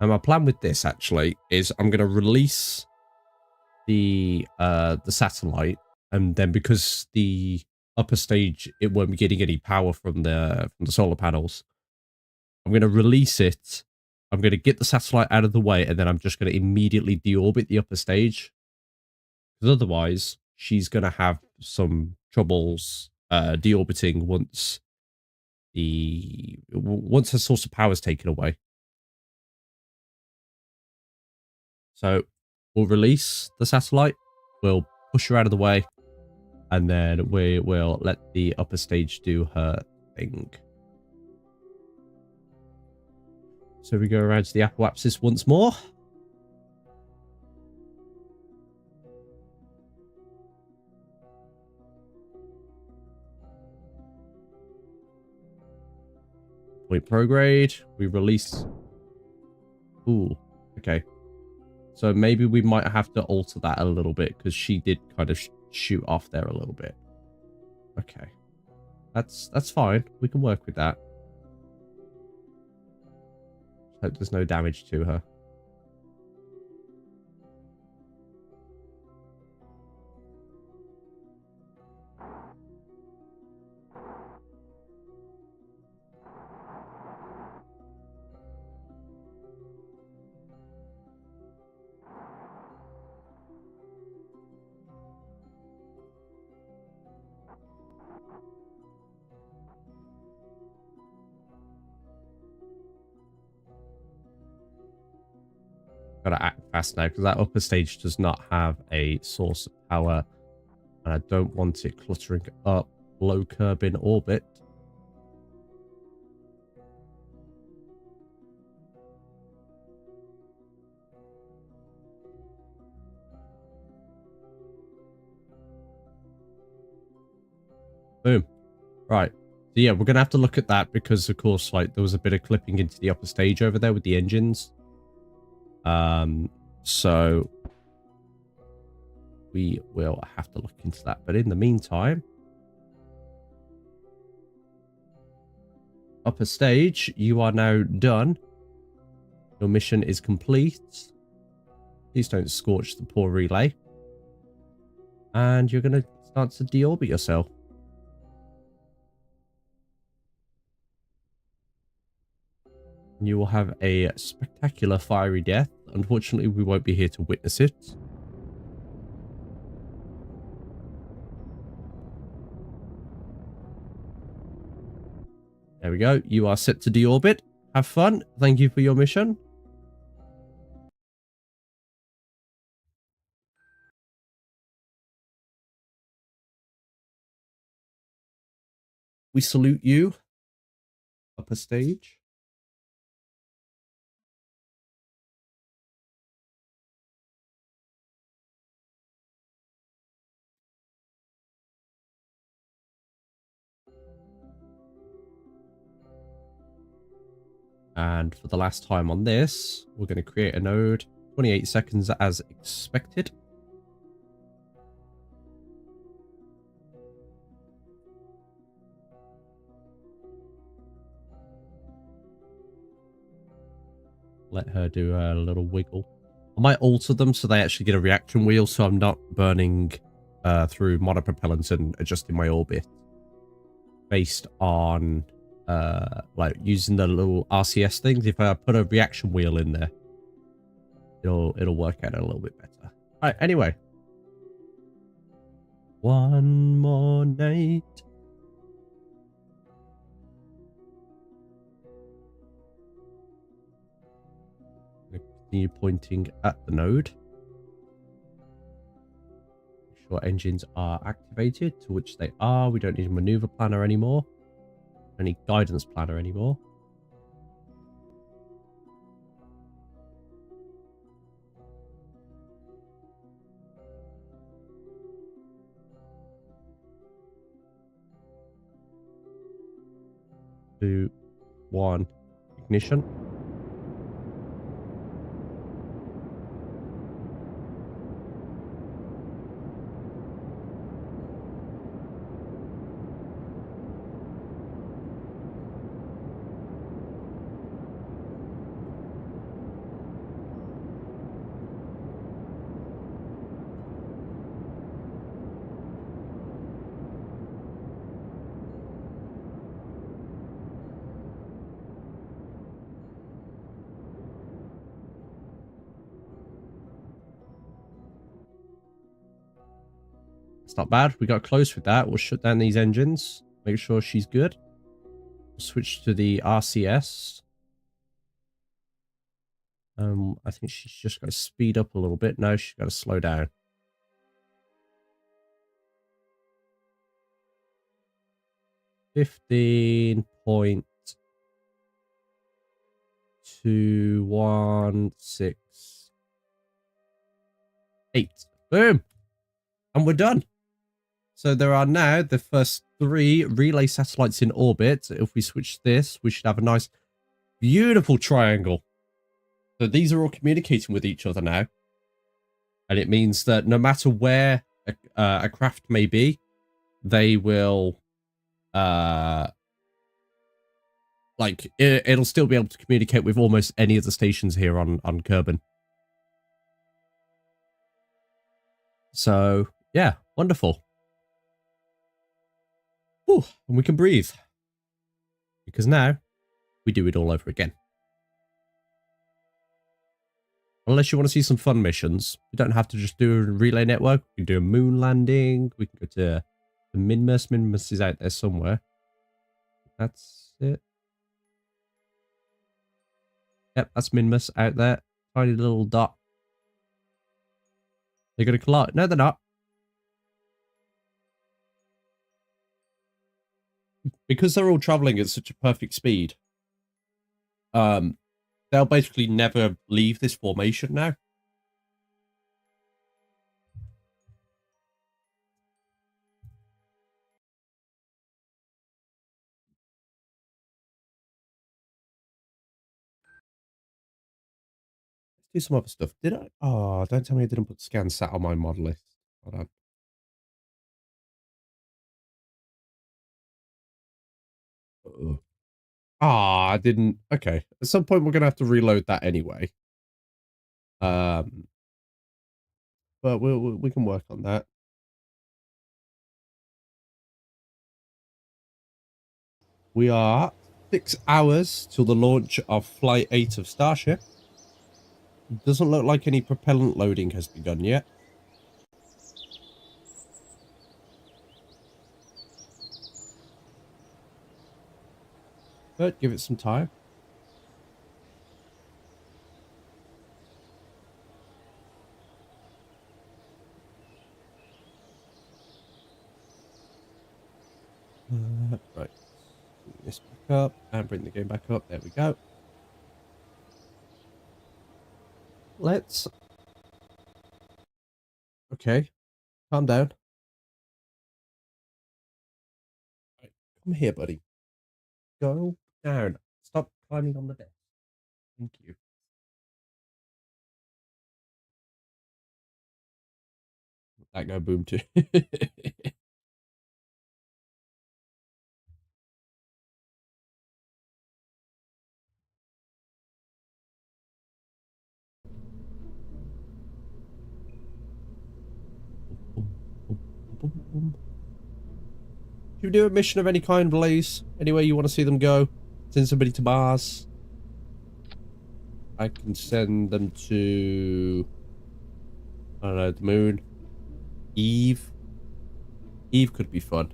And my plan with this, actually, is I'm going to release the satellite, and then because the upper stage, it won't be getting any power from the solar panels, I'm going to release it. I'm going to get the satellite out of the way, and then I'm just going to immediately deorbit the upper stage. Because otherwise, she's going to have some troubles deorbiting once her source of power is taken away. So we'll release the satellite, we'll push her out of the way, and then we will let the upper stage do her thing. So we go around to the apoapsis once more. Point prograde. We release. Ooh, okay. So maybe we might have to alter that a little bit because she did kind of shoot off there a little bit. Okay. That's fine. We can work with that. Hope there's no damage to her. Gotta act fast now because that upper stage does not have a source of power. And I don't want it cluttering up low Kerbin orbit. Boom. Right. So yeah, we're gonna have to look at that because of course, like there was a bit of clipping into the upper stage over there with the engines. So we will have to look into that. But in the meantime, upper stage, you are now done. Your mission is complete. Please don't scorch the poor relay. And you're gonna start to deorbit yourself. You will have a spectacular fiery death. Unfortunately, we won't be here to witness it. There we go. You are set to deorbit. Have fun. Thank you for your mission. We salute you. Upper stage. And for the last time on this, we're going to create a node. 28 seconds as expected. Let her do a little wiggle. I might alter them so they actually get a reaction wheel so I'm not burning through monopropellants and adjusting my orbit based on like using the little RCS things. If I put a reaction wheel in there, it'll work out a little bit better. All right, anyway. One more night. Continue pointing at the node. Make sure engines are activated, to which they are. We don't need a maneuver planner anymore. Don't need guidance planner anymore. Two, one, ignition. It's not bad. We got close with that. We'll shut down these engines. Make sure she's good. We'll switch to the RCS. I think she's just got to speed up a little bit. No, she's got to slow down. $15.216.8. Boom. And we're done. So there are now the first 3 relay satellites in orbit. If we switch this, we should have a nice, beautiful triangle. So these are all communicating with each other now. And it means that no matter where a craft may be, they will, like, it'll still be able to communicate with almost any of the stations here on Kerbin. So, yeah, wonderful. Ooh, and we can breathe. Because now, we do it all over again. Unless you want to see some fun missions. We don't have to just do a relay network. We can do a moon landing. We can go to the Minmus. Minmus is out there somewhere. That's it. Yep, that's Minmus out there. Tiny little dot. They're going to collide. No, they're not. Because they're all traveling at such a perfect speed. They'll basically never leave this formation now. Let's do some other stuff. Did I? Oh, don't tell me I didn't put scan sat on my mod list. Hold on. Ah, I didn't. Okay. At some point, we're going to have to reload that anyway. But we can work on that. We are 6 hours till the launch of Flight 8 of Starship. Doesn't look like any propellant loading has begun yet. But give it some time. Right. Bring this back up and bring the game back up. There we go. Let's... Okay. Calm down. Right. Come here, buddy. Go down. Stop climbing on the desk. Thank you. That go boom too. Should we do a mission of any kind, Blaze? Anywhere you want to see them go? Send somebody to Mars. I can send them to... I don't know, the moon. Eve. Eve could be fun.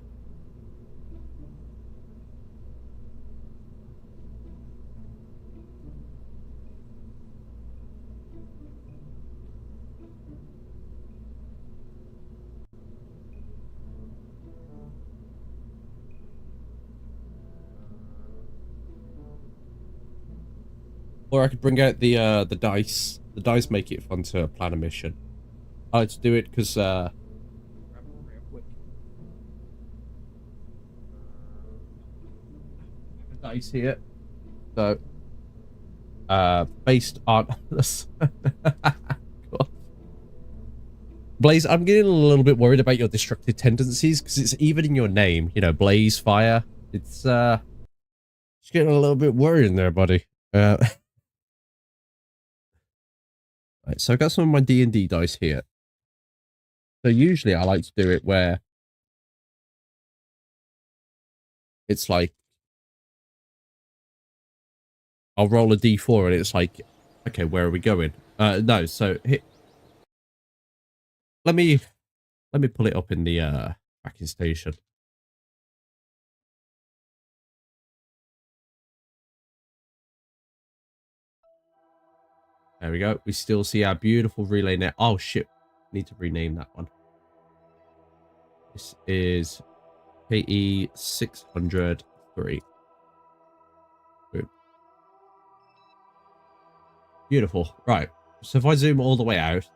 Or I could bring out the dice. The dice make it fun to plan a mission. I like to do it because dice here. So based on Blaze, I'm getting a little bit worried about your destructive tendencies because it's even in your name, you know, Blaze, Fire. It's just getting a little bit worried in there, buddy. Right, so I've got some of my D&D dice here. So usually I like to do it where it's like I'll roll a D4 and it's like, okay, where are we going? No, so let me pull it up in the tracking station. There we go. We still see our beautiful relay net. Oh shit, need to rename that one. This is KE 603. Boom. Beautiful. Right. So if I zoom all the way out,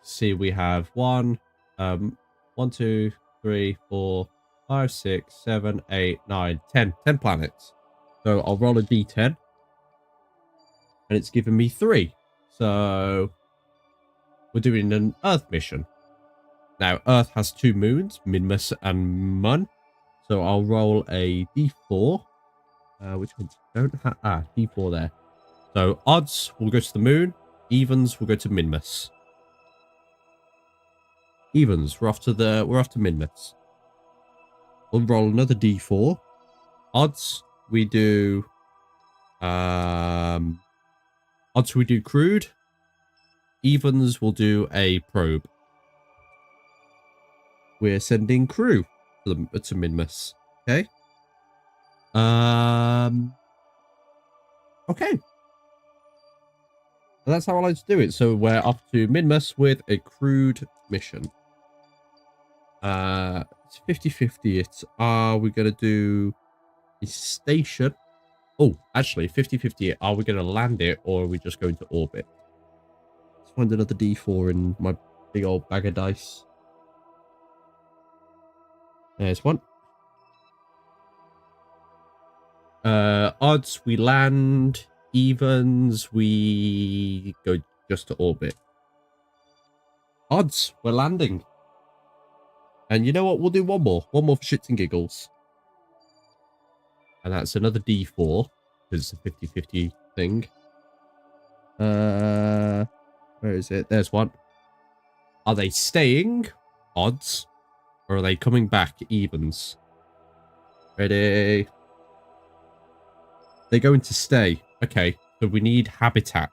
see we have 1, 2, 3, 4, 5, 6, 7, 8, 9, 10. 10 planets. So I'll roll a D10. And it's given me 3. So we're doing an Earth mission. Now, Earth has 2 moons, Minmus and Mun. So I'll roll a D4. Which ones don't have... Ah, D4 there. So odds will go to the moon. Evens will go to Minmus. Evens, we're off to Minmus. We'll roll another D4. Odds, we do... Odds, we do crude. Evens will do a probe. We're sending crew to Minmus. Okay. Okay. But that's how I like to do it. So we're off to Minmus with a crewed mission. It's 50-50. It's, are we going to do a station? Oh, actually, 50-50. Are we going to land it or are we just going to orbit? Let's find another D4 in my big old bag of dice. There's one. Odds, we land. Evens, we go just to orbit. Odds, we're landing. And you know what? We'll do one more. One more for shits and giggles. And that's another D4. Because it's a 50-50 thing. Where is it? There's one. Are they staying? Odds. Or are they coming back? Evens. Ready? They're going to stay. Okay. So we need habitat.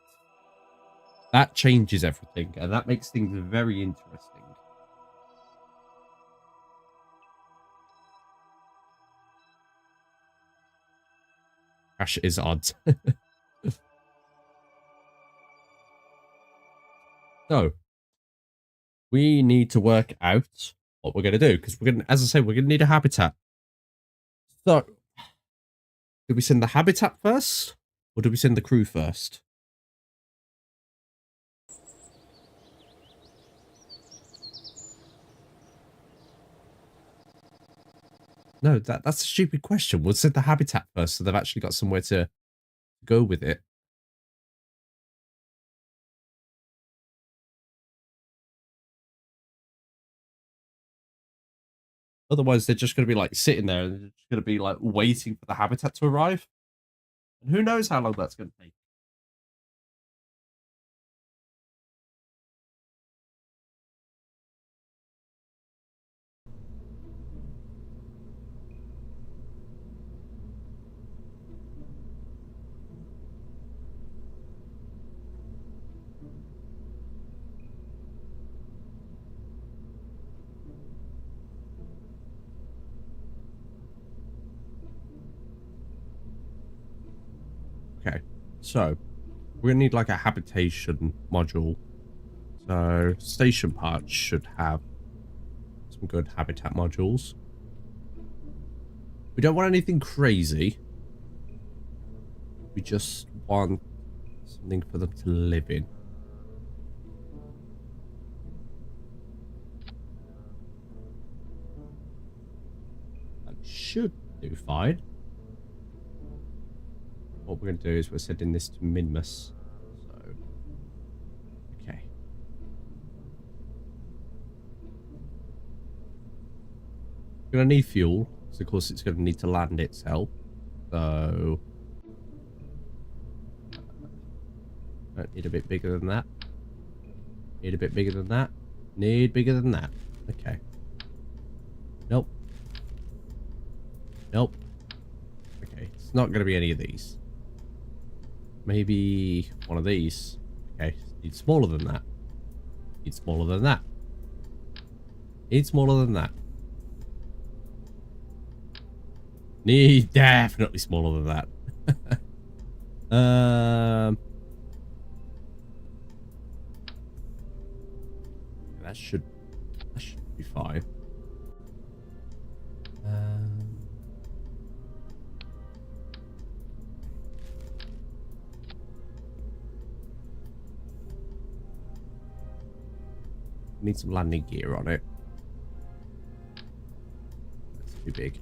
That changes everything. And that makes things very interesting. Crash is odds. So, we need to work out what we're going to do. Because we're going to, as I say, we're going to need a habitat. So, do we send the habitat first? Or do we send the crew first? No, that's a stupid question. We'll send the habitat first so they've actually got somewhere to go with it. Otherwise, they're just going to be like sitting there and they're just going to be like waiting for the habitat to arrive. And who knows how long that's going to take. Okay, so we're going to need like a habitation module. So station parts should have some good habitat modules. We don't want anything crazy. We just want something for them to live in. That should do fine. What we're going to do is we're sending this to Minmus. So, okay. We're going to need fuel. So, of course, it's going to need to land itself. So, don't need a bit bigger than that. Need a bit bigger than that. Need bigger than that. Okay. Nope. Nope. Okay. It's not going to be any of these. Maybe one of these. Okay. Need smaller than that. Need smaller than that. Need smaller than that. Need definitely smaller than that. That should be fine. Need some landing gear on it. That's too big.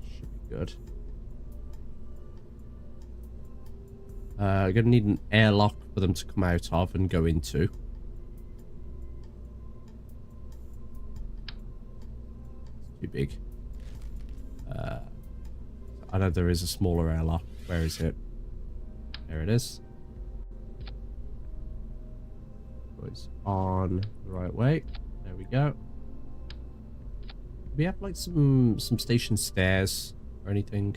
Should be good. Gonna need an airlock for them to come out of and go into. Too big. I know there is a smaller airlock. Where is it? There it is. It's on the right way. There we go. We have like some station stairs or anything.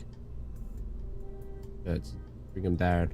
Let's bring them down.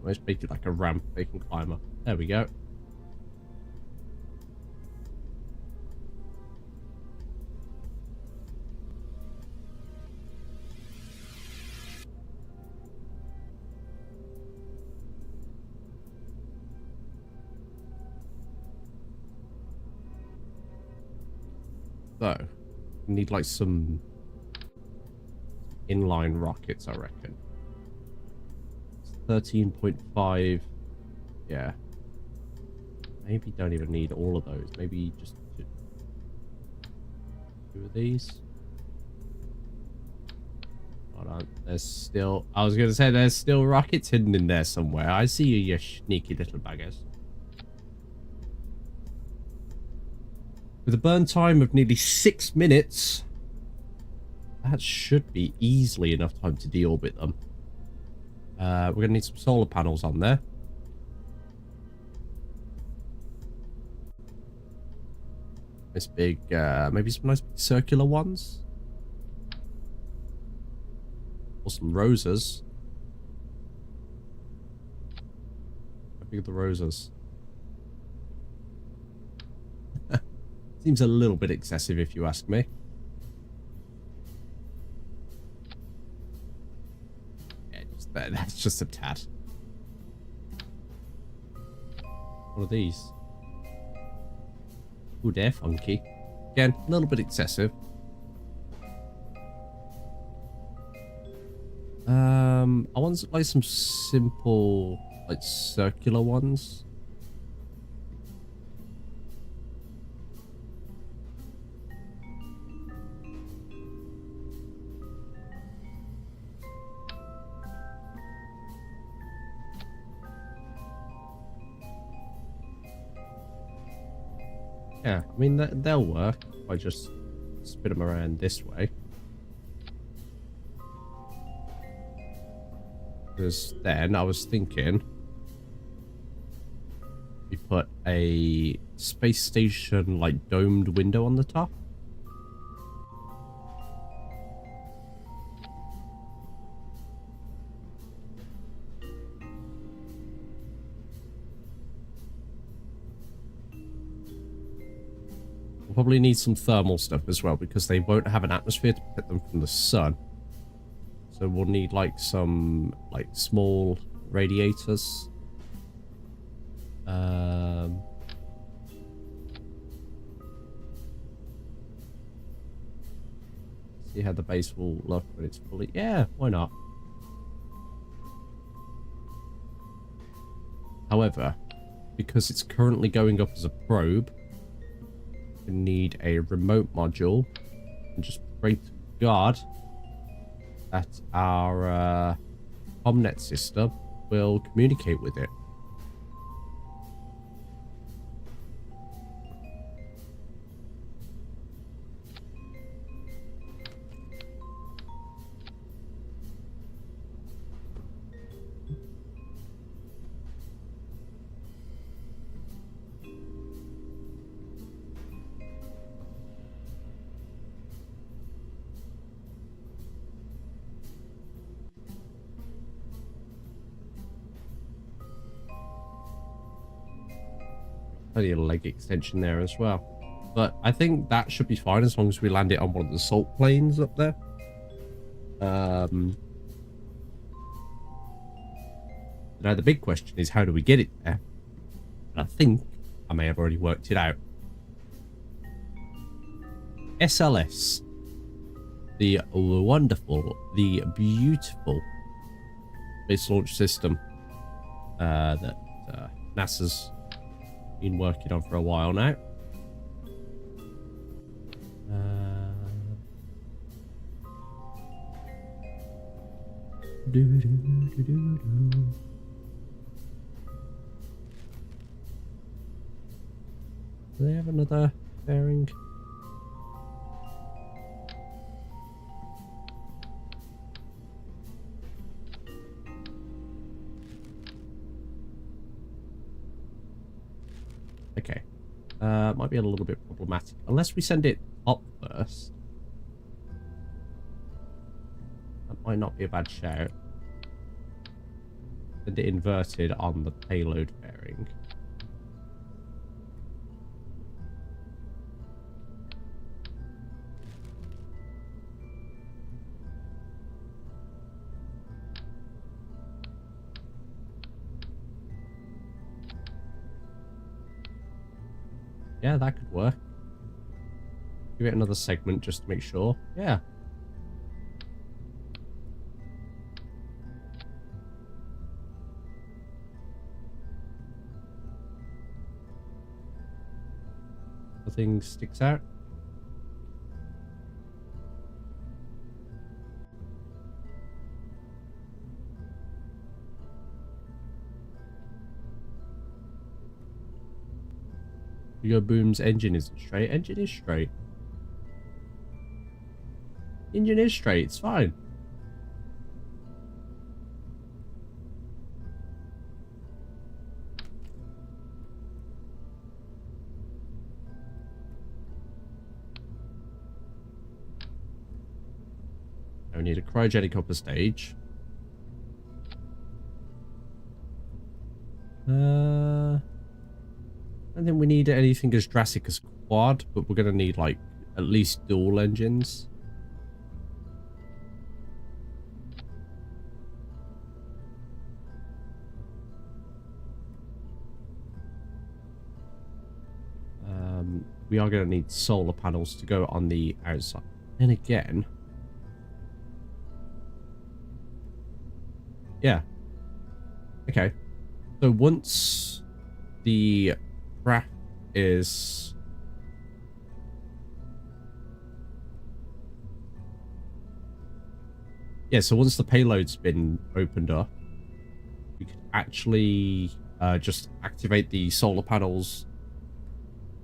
Let's make it like a ramp they can climb up. There we go. So, we need like some inline rockets, I reckon. 13.5. Yeah. Maybe don't even need all of those. Maybe just two of these. Hold on. There's still... I was going to say there's still rockets hidden in there somewhere. I see you, you sneaky little buggers. With a burn time of nearly 6 minutes, that should be easily enough time to deorbit them. We're going to need some solar panels on there. This big, maybe some nice circular ones. Or some roses. How big are the roses? Seems a little bit excessive if you ask me. Yeah, just there. That's just a tad. What are these? Ooh, they're funky. Again, a little bit excessive. I want like some simple, like circular ones. Yeah, I mean, they'll work if I just spin them around this way. Because then I was thinking we put a space station, like, domed window on the top. We'll probably need some thermal stuff as well because they won't have an atmosphere to protect them from the sun. So we'll need like some like small radiators. See how the base will look when it's fully... Yeah, why not? However, because it's currently going up as a probe, we need a remote module and just pray to God that our comnet system will communicate with it. Plenty of leg extension there as well. But I think that should be fine as long as we land it on one of the salt plains up there. Now the big question is, how do we get it there? And I think I may have already worked it out. SLS. The wonderful, the beautiful space launch system that NASA's been working on for a while now. Do they have another bearing? Okay. Might be a little bit problematic. Unless we send it up first. That might not be a bad shout. and inverted on the payload fairing. Yeah, that could work. Give it another segment just to make sure. Yeah. Nothing sticks out. Your boom's engine isn't straight. Engine is straight. Engine is straight. It's fine. Now we need a cryogenic upper stage. I don't think we need anything as drastic as quad, but we're going to need, like, at least dual engines. We are going to need solar panels to go on the outside. And again... Yeah. Okay. So once the craft is... Yeah, so once the payload's been opened up, we could actually just activate the solar panels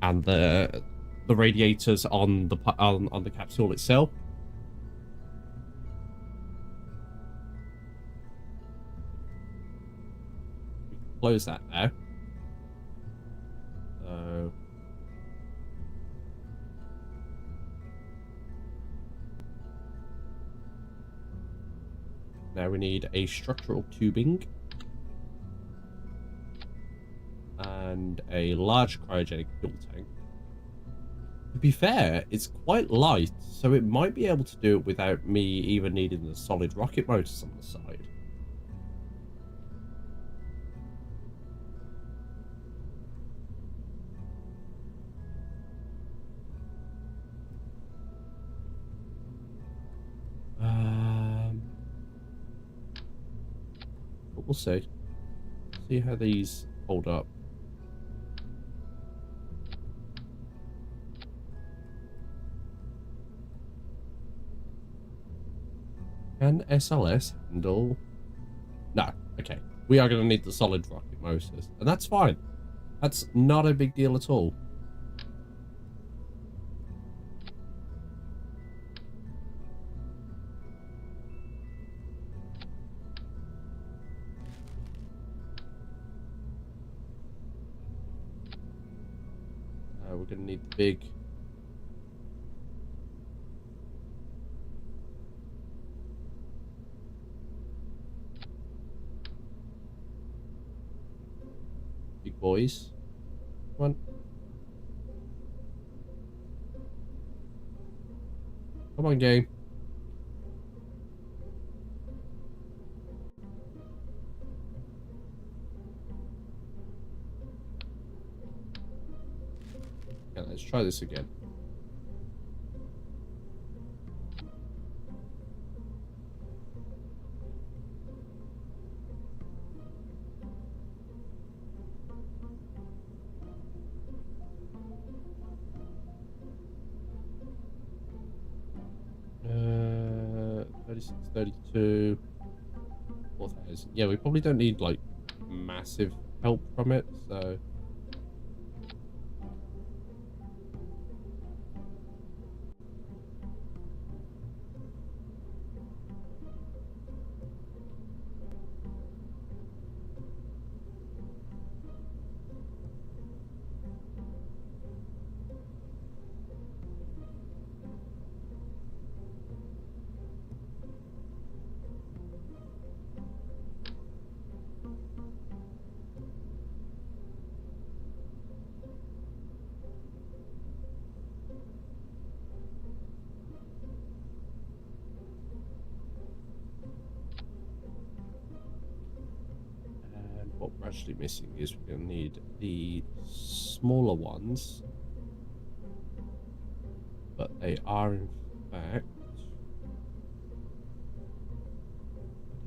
and the radiators on the capsule itself. We can close that now. So now we need a structural tubing and a large cryogenic fuel tank. To be fair, it's quite light, so it might be able to do it without me even needing the solid rocket motors on the side. But we'll see. See how these hold up. Can SLS handle... No, okay. We are going to need the solid rocket motors, and that's fine. That's not a big deal at all. We're going to need the big... big boys. Come on. Come on, game. Okay, let's try this again. Uh, 36, 32, 4,000. Yeah, we probably don't need like massive help from it, so. actually missing is we're going to need the smaller ones. But they are, in fact,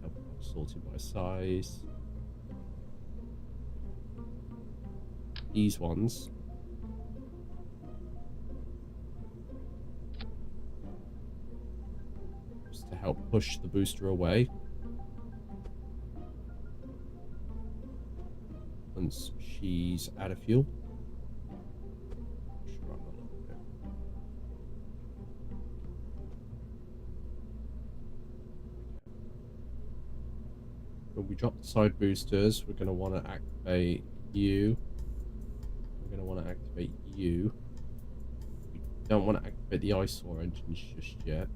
help sorted by size. These ones. Just to help push the booster away. Once she's out of fuel. Shrug a little bit. When we drop the side boosters, we're going to want to activate you. We're going to want to activate you. We don't want to activate the eyesore engines just yet.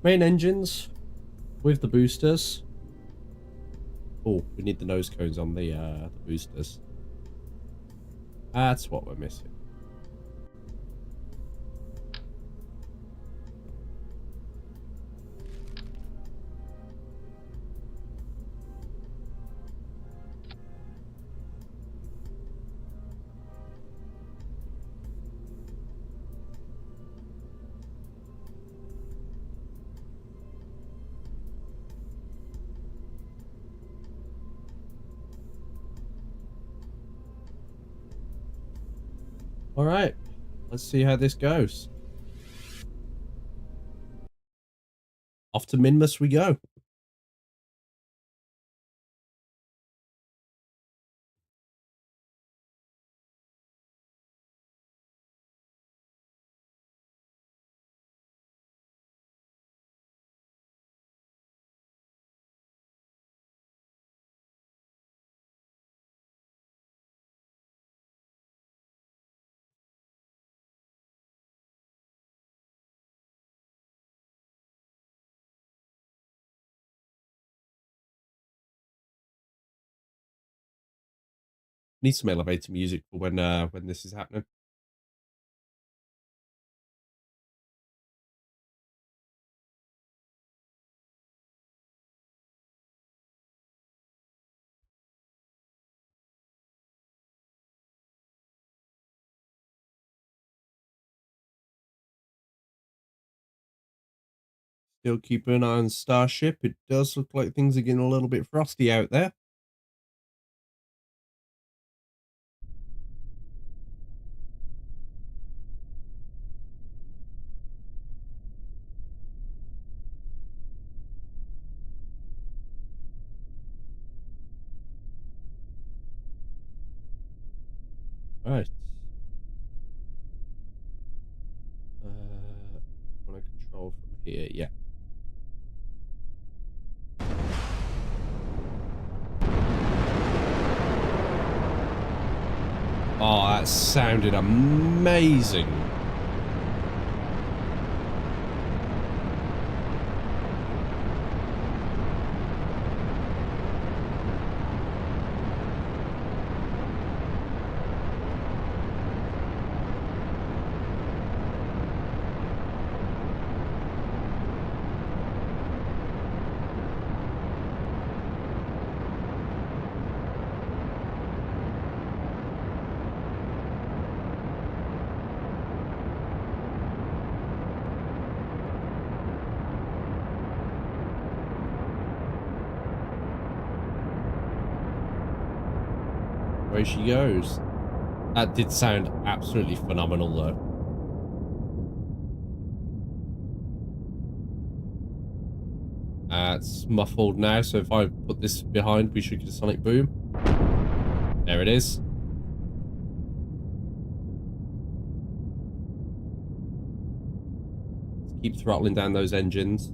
Main engines with the boosters. Oh, we need the nose cones on the boosters. That's what we're missing. All right, let's see how this goes. Off to Minmus we go. Need some elevator music for when this is happening. Still keeping an eye on Starship. It does look like things are getting a little bit frosty out there. Right. Want to control from here? Yeah. Oh, that sounded amazing. Away she goes. That did sound absolutely phenomenal, though. It's muffled now, so if I put this behind, we should get a sonic boom. There it is. Let's keep throttling down those engines.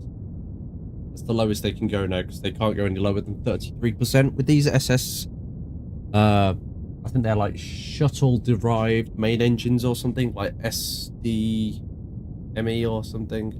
That's the lowest they can go now, because they can't go any lower than 33% with these SS. I think they're like shuttle-derived main engines or something, like SDME or something.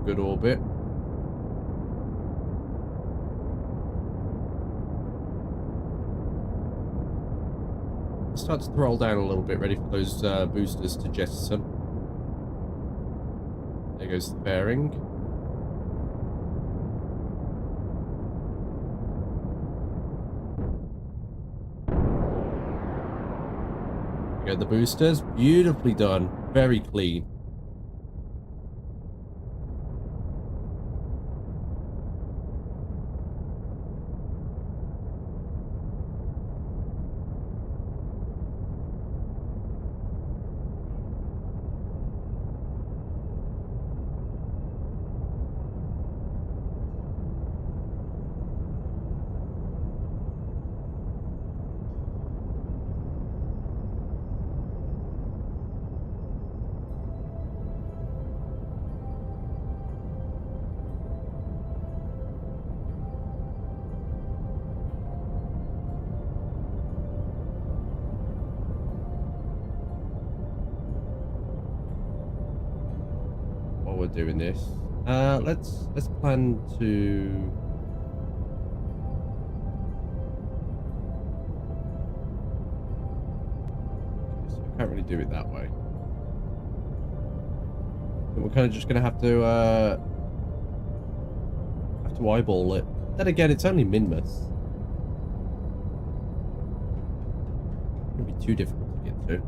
good orbit. Start to throttle down a little bit, ready for those boosters to jettison. There goes the fairing. There go the boosters. Beautifully done. Very clean. While we're doing this, let's plan to. So I can't really do it that way. We're kind of just gonna have to eyeball it. Then again, it's only Minmus. It wouldn't be too difficult to get to.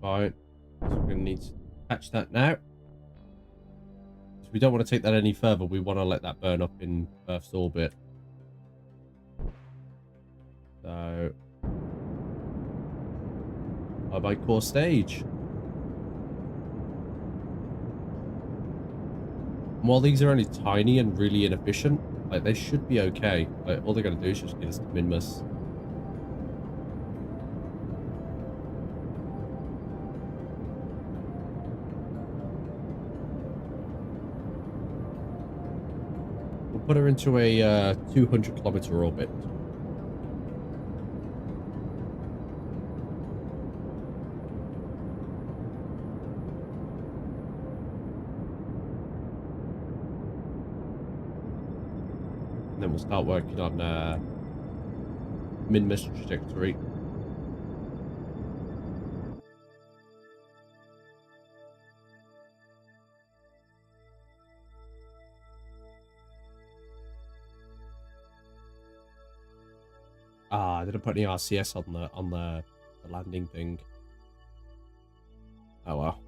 Fine. So we're going to need to patch that now. So we don't want to take that any further. We want to let that burn up in Earth's orbit. So, bye-bye core stage. And while these are only tiny and really inefficient, like they should be okay. Like all they're going to do is just get us to Minmus. Put her into a 200-kilometer orbit. And then we'll start working on Minmus trajectory. I didn't put any RCS on the landing thing. Oh well.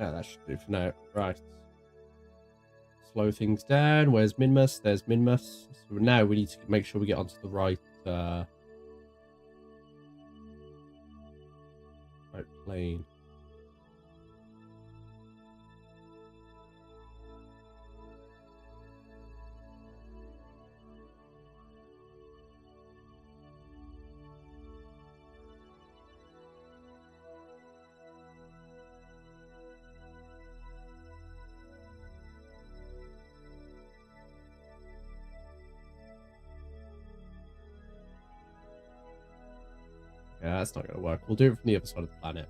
Yeah, that should do for now. Right. Slow things down. Where's Minmus? There's Minmus. So now we need to make sure we get onto the right plane. Yeah, that's not going to work. We'll do it from the other side of the planet.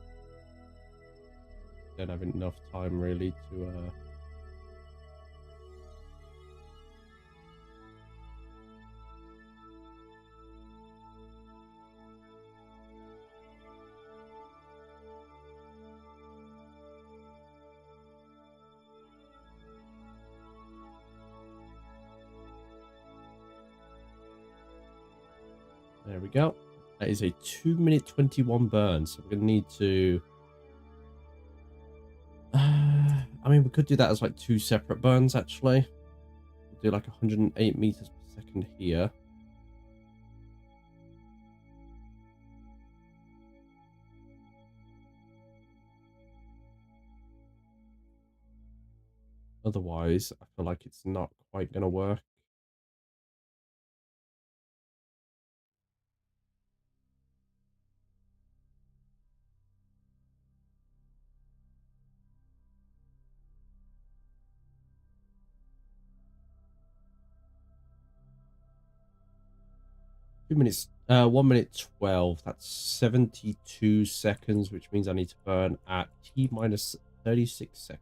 Don't have enough time really to... There we go. That is a 2-minute 21 burn. So we're going to need to... I mean, we could do that as like 2 separate burns, actually. We'll do like 108 meters per second here. Otherwise, I feel like it's not quite going to work. Two minutes, 1 minute 12. That's 72 seconds, which means I need to burn at T minus 36 seconds.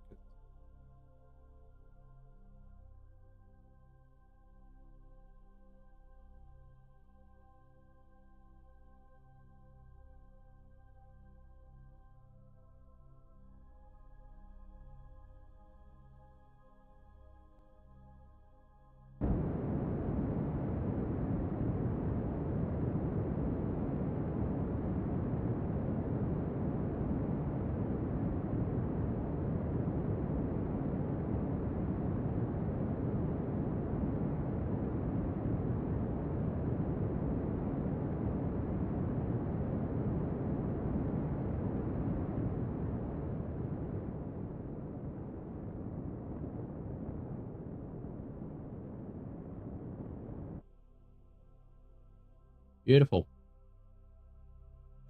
Beautiful.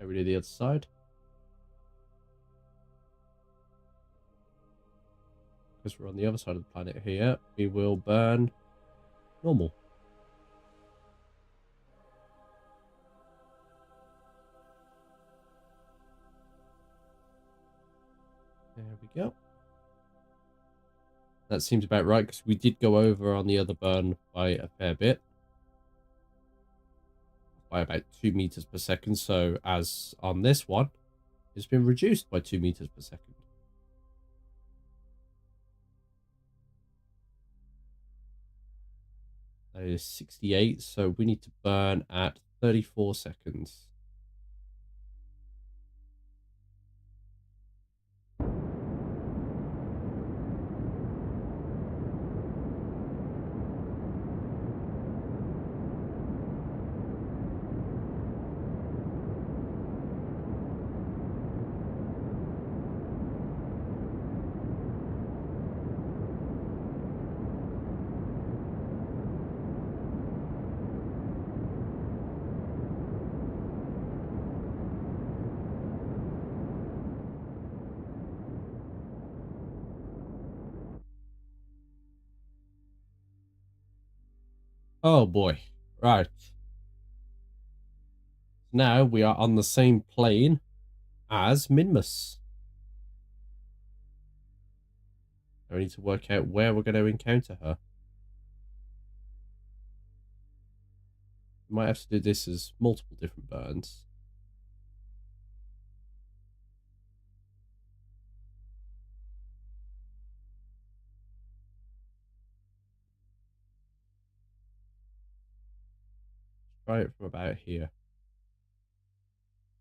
Over to the other side. Because we're on the other side of the planet here, we will burn normal. There we go. That seems about right, because we did go over on the other burn by a fair bit. By about 2 meters per second. So as on this one, it's been reduced by 2 meters per second. That is 68. So we need to burn at 34 seconds. Oh boy. Right. Now we are on the same plane as Minmus. I need to work out where we're going to encounter her. Might have to do this as multiple different burns. Try it from about here.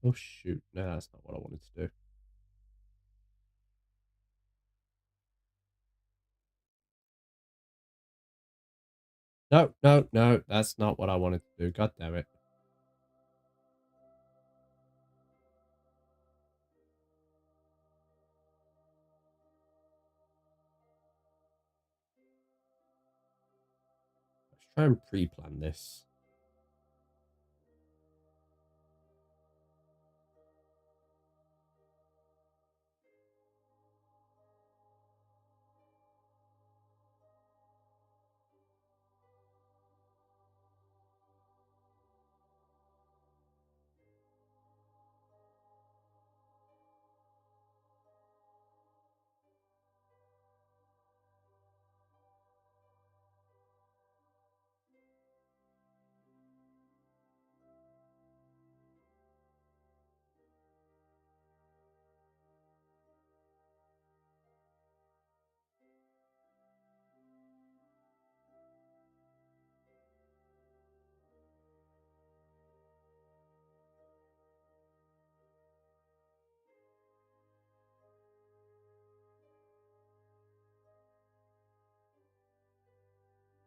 Oh shoot, no, that's not what I wanted to do. No, no, no, that's not what I wanted to do. God damn it. Let's try and pre-plan this.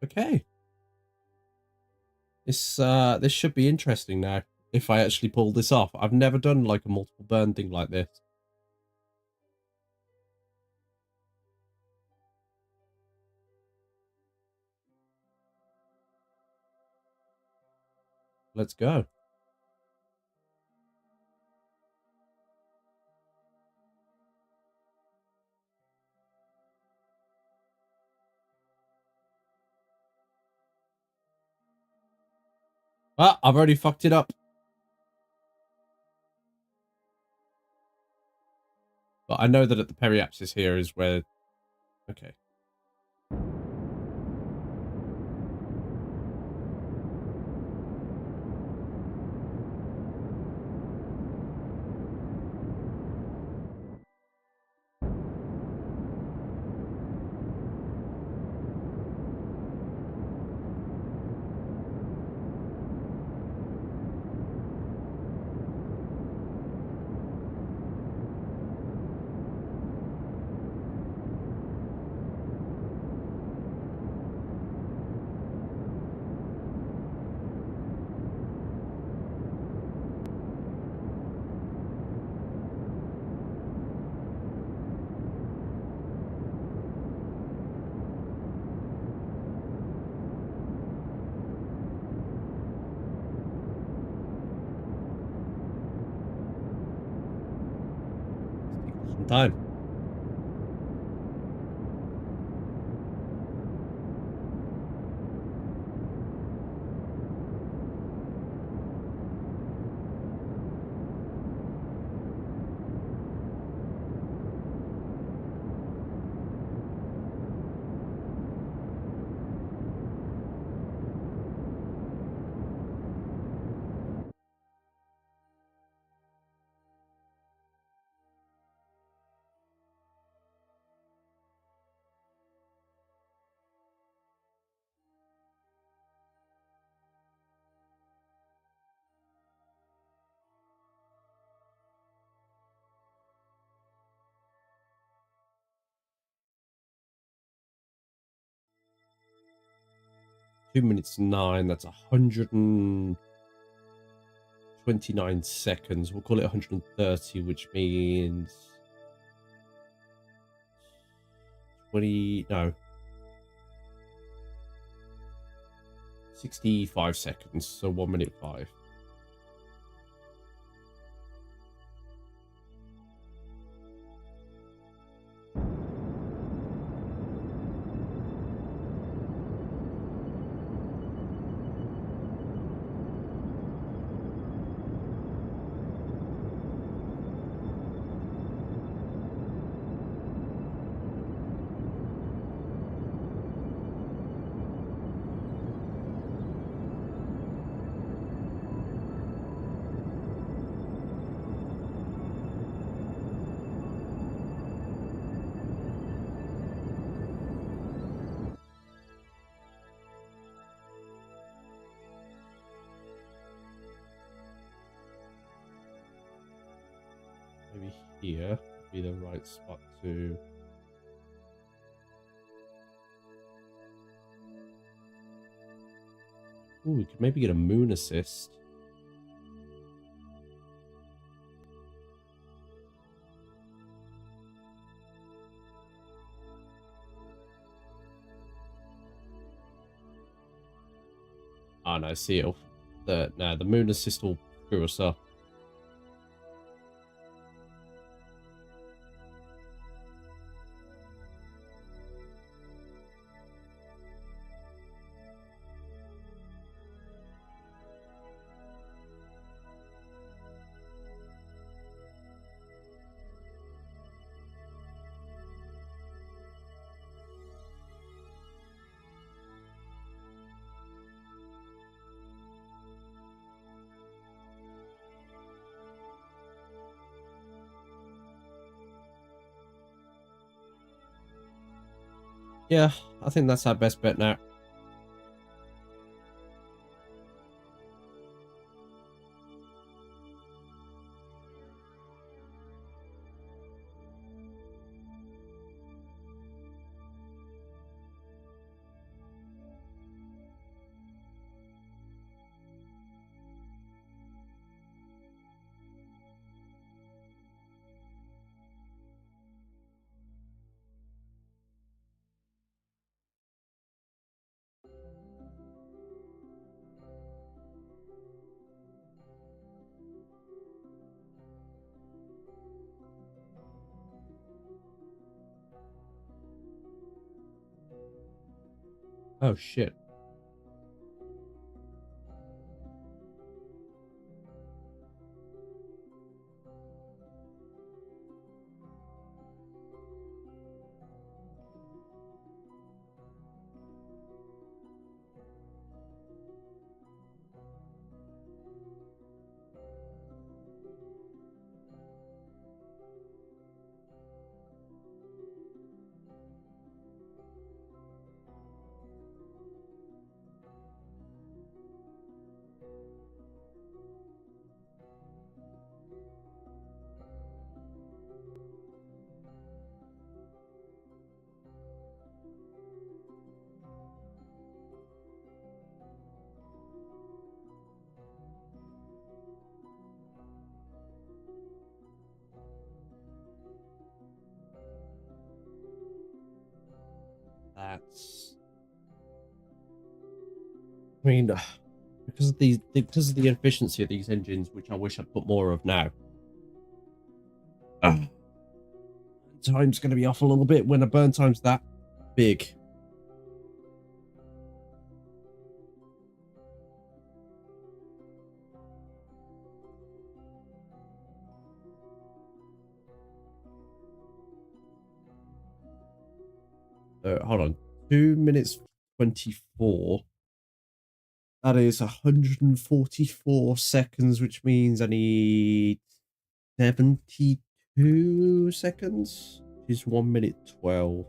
Okay. This should be interesting now. If I actually pull this off. I've never done like a multiple burn thing like this. Let's go. Ah, I've already fucked it up. But I know that at the periapsis here is where... Okay. Let's take some time. Two minutes 9. That's 129 seconds. We'll call it 130, which means 20. No, 65 seconds. So 1 minute 5. Maybe here would be the right spot to... Ooh, we could maybe get a moon assist. Oh no, see it. The moon assist will screw us up. Yeah, I think that's our best bet now. Oh shit. That's. I mean, because of the efficiency of these engines, which I wish I'd put more of now. Time's going to be off a little bit when a burn time's that big. Hold on, 2 minutes 24. That is 144 seconds, which means I need 72 seconds, which is 1 minute 12.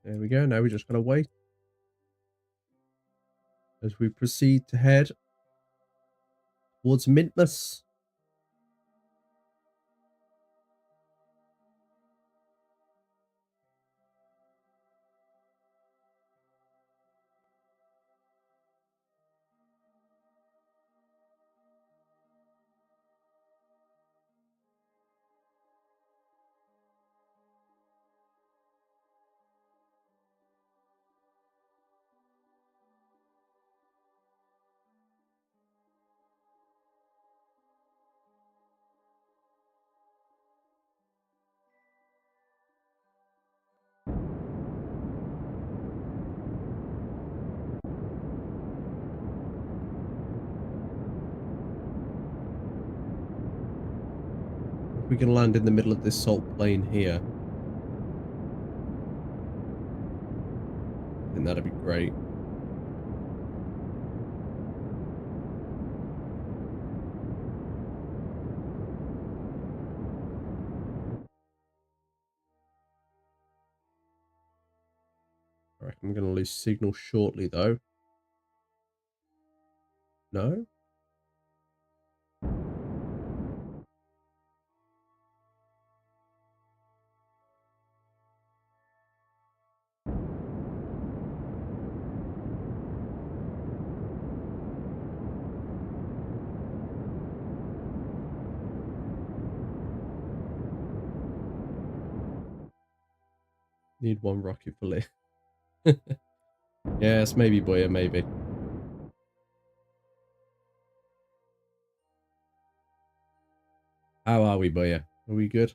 There we go. Now we just gotta wait as we proceed to head towards Mintmas. If we can land in the middle of this salt plain here, I think that'd be great. I reckon I'm going to lose signal shortly, though. No? Need one rocket fully. Yes, maybe, Boya, maybe. How are we, Boya? Are we good?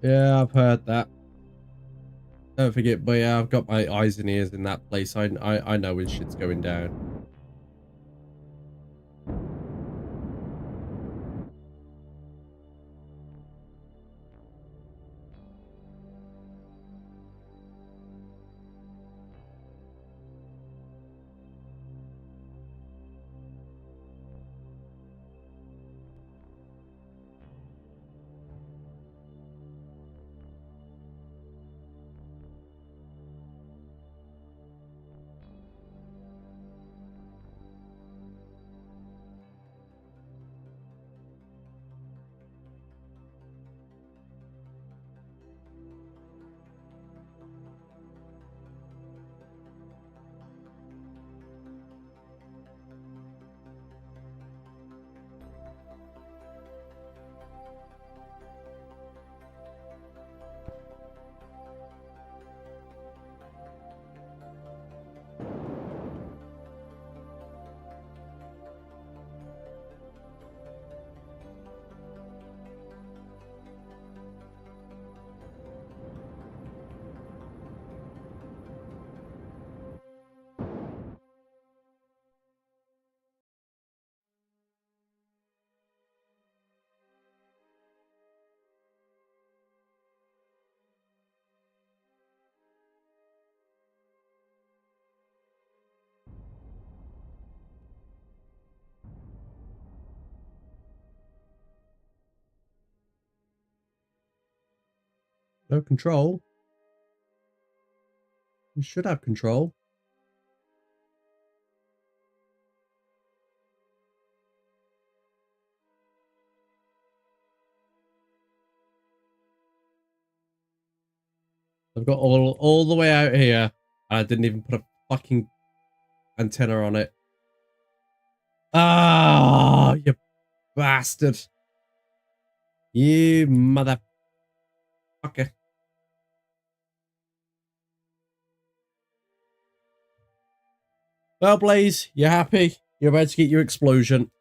Yeah, I've heard that. Don't forget, but yeah, I've got my eyes and ears in that place. I know when shit's going down. No control. You should have control. I've got all the way out here. And I didn't even put a fucking antenna on it. Ah, you bastard. You motherfucker. Well, Blaze, you happy? You're about to get your explosion.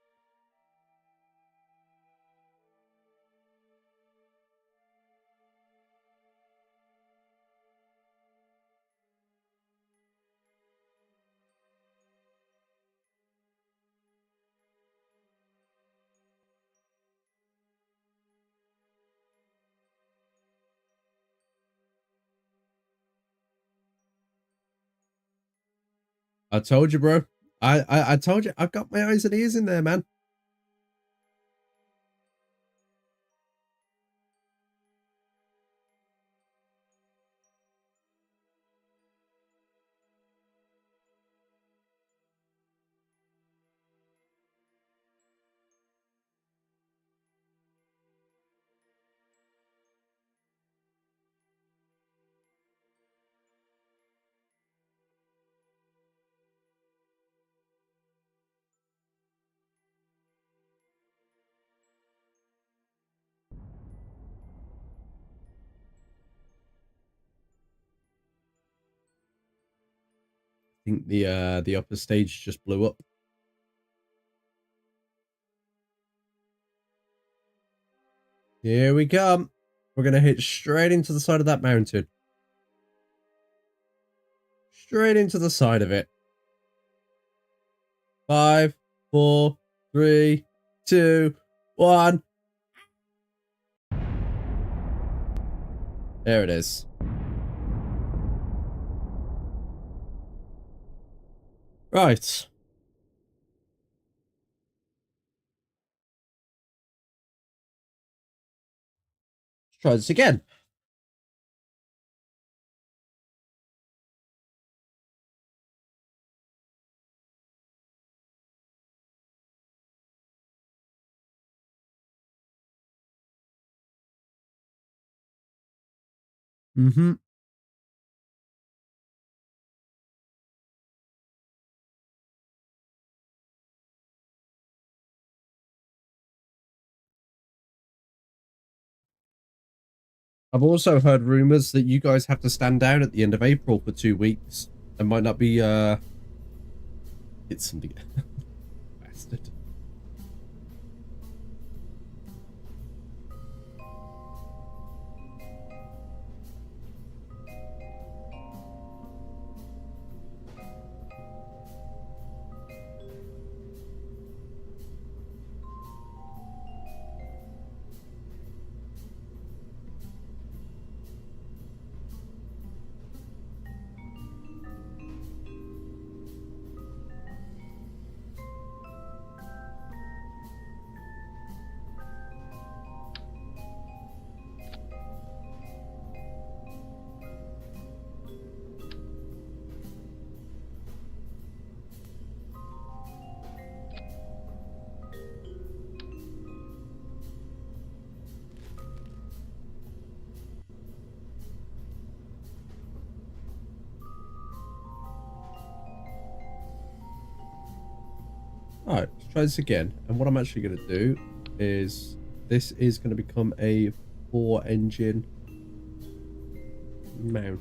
I told you, bro. I told you. I've got my eyes and ears in there, man. think the upper stage just blew up. Here we come. We're gonna hit straight into the side of that mountain. Straight into the side of it. 5, 4, 3, 2, 1. There it is. Right. Let's try this again. Mm-hmm. I've also heard rumors that you guys have to stand down at the end of April for 2 weeks. There might not be, it's something. Bastard. Alright, let's try this again. And what I'm actually going to do is, this is going to become a 4-engine mount.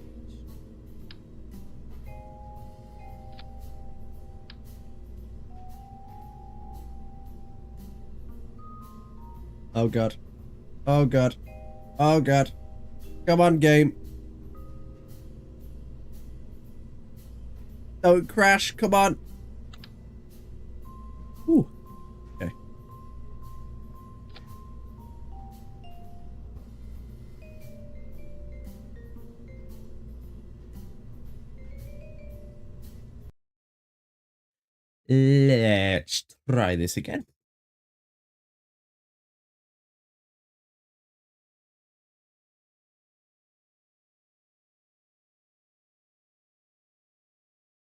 Oh god. Oh god. Oh god. Come on, game. Don't crash. Come on. Ooh. Okay. Let's try this again.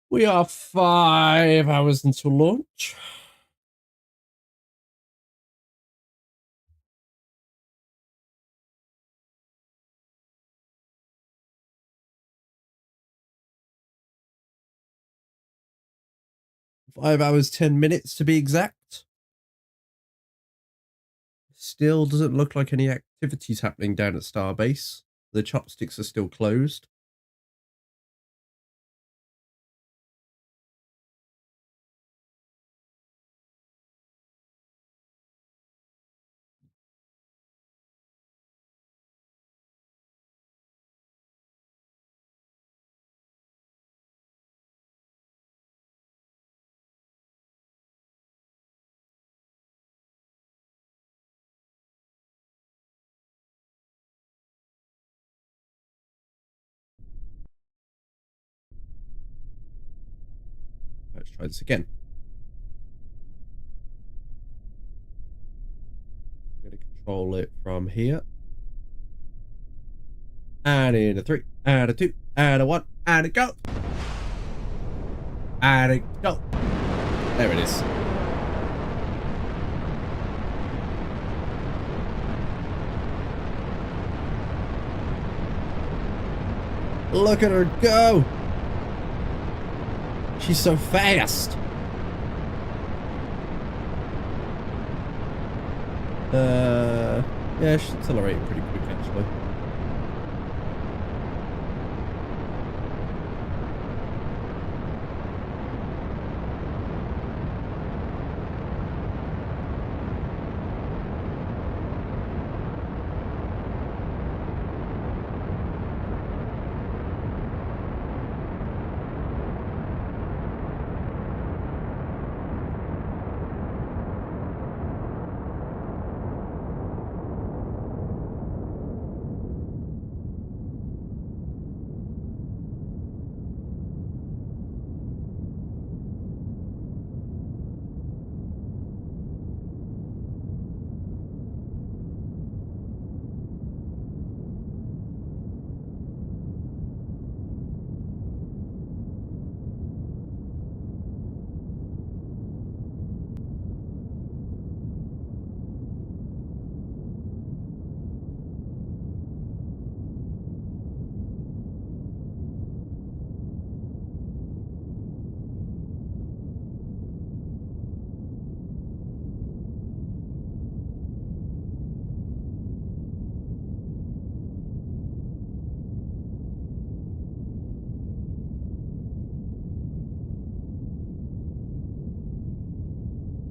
We are 5 hours until launch. Five hours, 10 minutes to be exact. Still doesn't look like any activities happening down at Starbase. The chopsticks are still closed. Let's try this again. I'm going to control it from here. And in a 3, and a 2, and a 1, and a go. And a go. There it is. Look at her go. She's so fast. Yeah, she's accelerating pretty quick actually.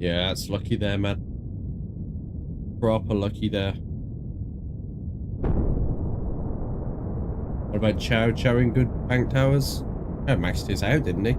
Yeah, that's lucky there, man. Proper lucky there. What about Chow? Chow in good bank towers? Oh, maxed his out, didn't he?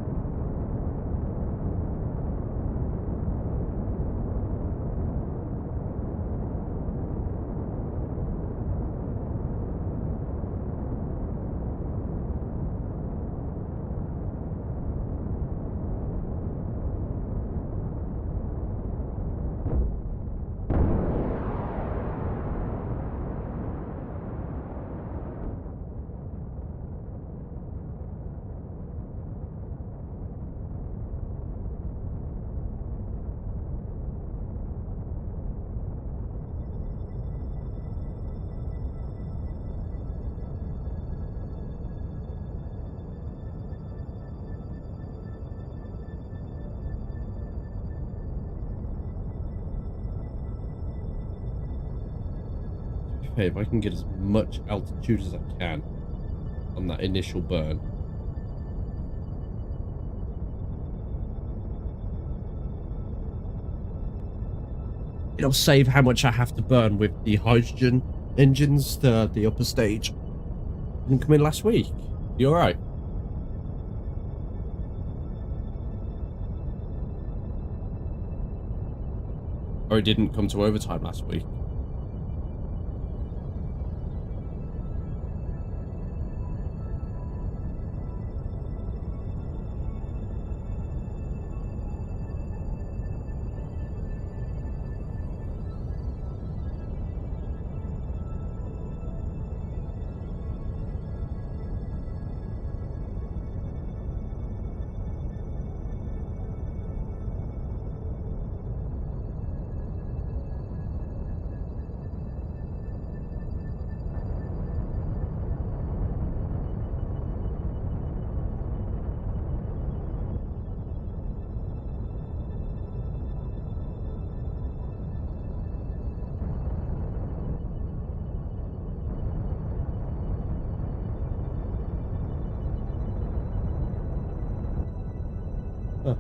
Okay, if I can get as much altitude as I can on that initial burn. It'll save how much I have to burn with the hydrogen engines, the upper stage. Didn't come in last week. You alright? Or it didn't come to overtime last week. Huh.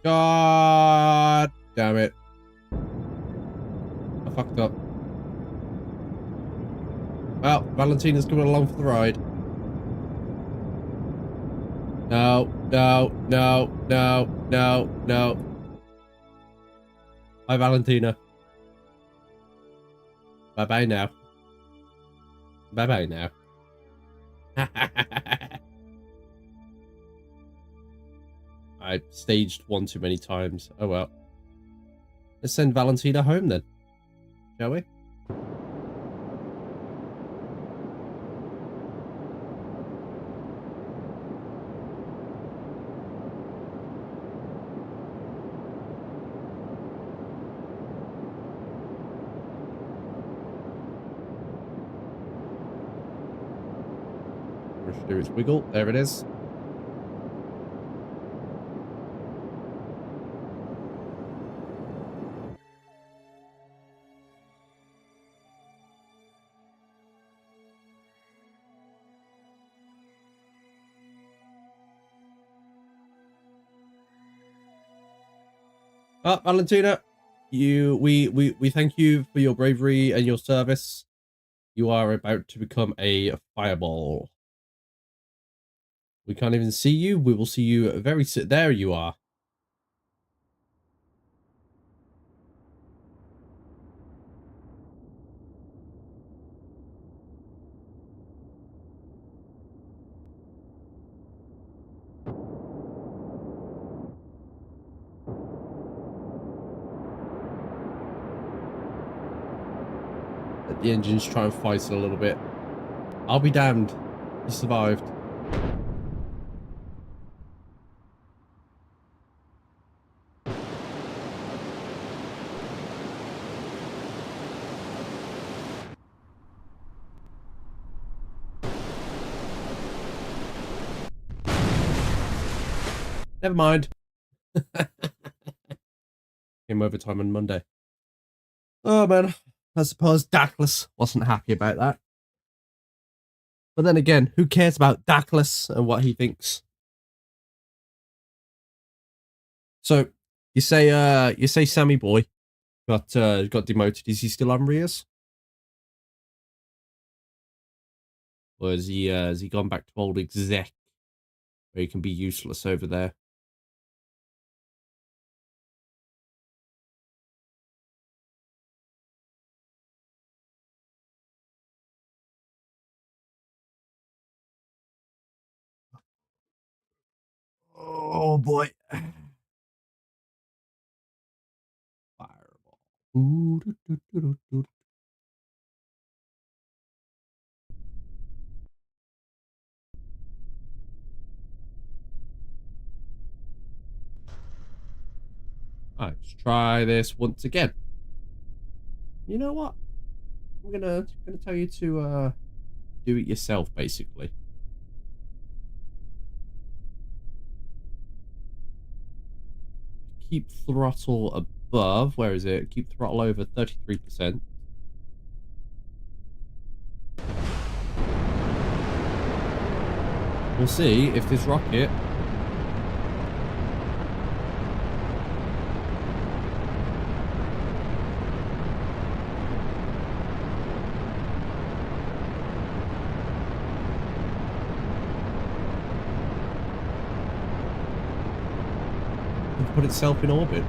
God damn it. I fucked up. Well, Valentina's coming along for the ride. No, no, no, no, no, no. Bye, Valentina. Bye-bye now. Bye-bye now. I staged one too many times. Oh well. Let's send Valentina home then, shall we? Do its wiggle. There it is. Valentina, we thank you for your bravery and your service. You are about to become a fireball. We can't even see you. We will see you very soon. There you are. Let the engines try and fight it a little bit. I'll be damned. He survived. Never mind. Came overtime on Monday. Oh man, I suppose Daclus wasn't happy about that. But then again, who cares about Daclus and what he thinks? So you say Sammy Boy got demoted. Is he still on Rias? Or has he gone back to old exec where he can be useless over there? Oh boy. Fireball. Ooh, doo, doo, doo, doo, doo. Alright, let's try this once again. You know what? I'm gonna tell you to do it yourself, basically. Keep throttle above. Where is it? Keep throttle over 33%. We'll see if this rocket can put itself in orbit.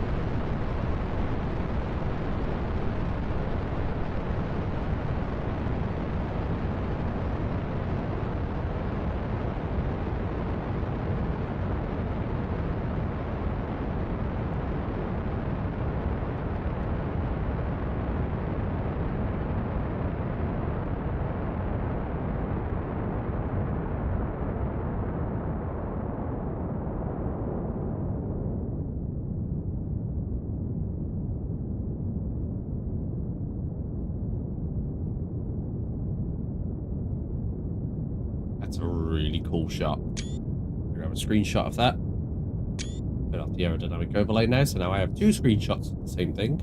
That's a really cool shot. I'm gonna have a screenshot of that. Turn off the aerodynamic overlay now, so now I have two screenshots of the same thing.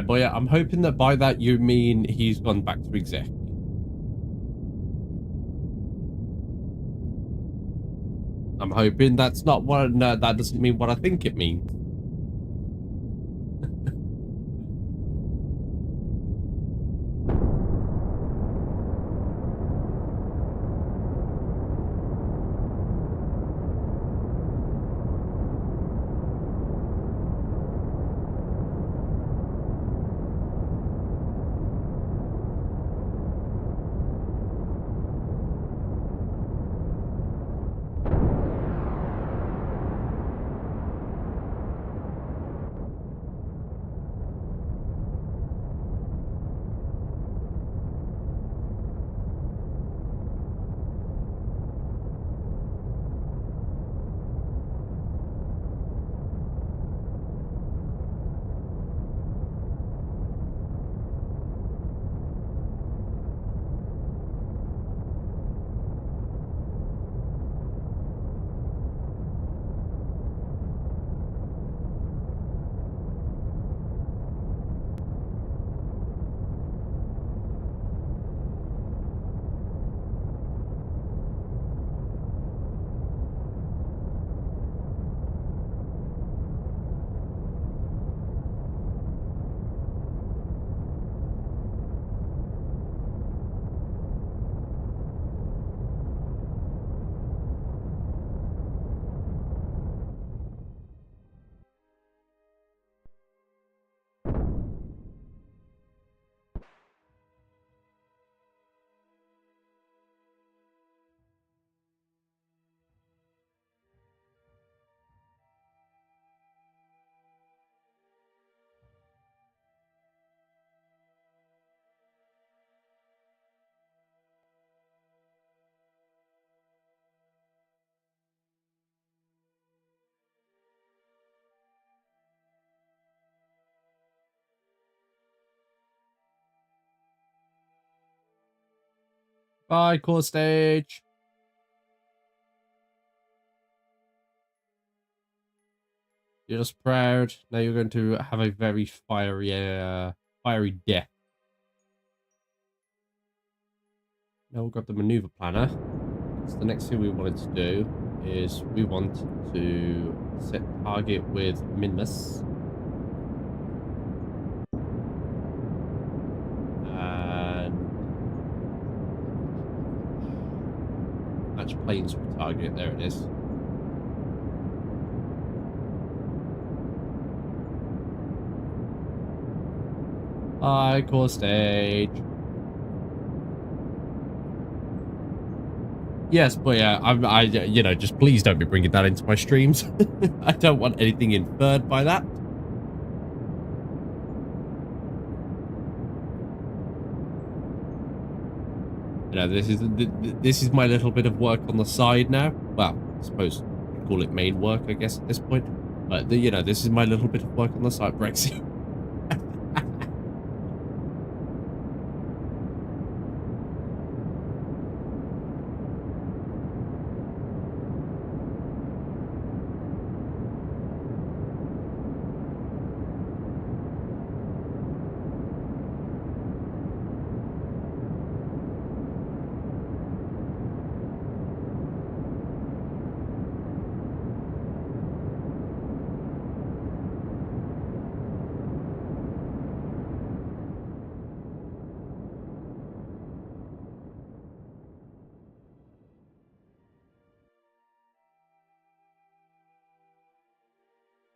But yeah, I'm hoping that by that you mean he's gone back to exec. I'm hoping that's not what. No, that doesn't mean what I think it means. Bye, core stage. You're just proud. Now you're going to have a very fiery death. Now we've got the maneuver planner. So the next thing we wanted to do is we want to set target with Minmus. And match planes with target. There it is. Hi, core stage. Yes, but yeah, you know, just please don't be bringing that into my streams. I don't want anything inferred by that. You know, this is my little bit of work on the side now. Well, I suppose you'd call it main work, I guess, at this point. But you know, this is my little bit of work on the side. Brexit.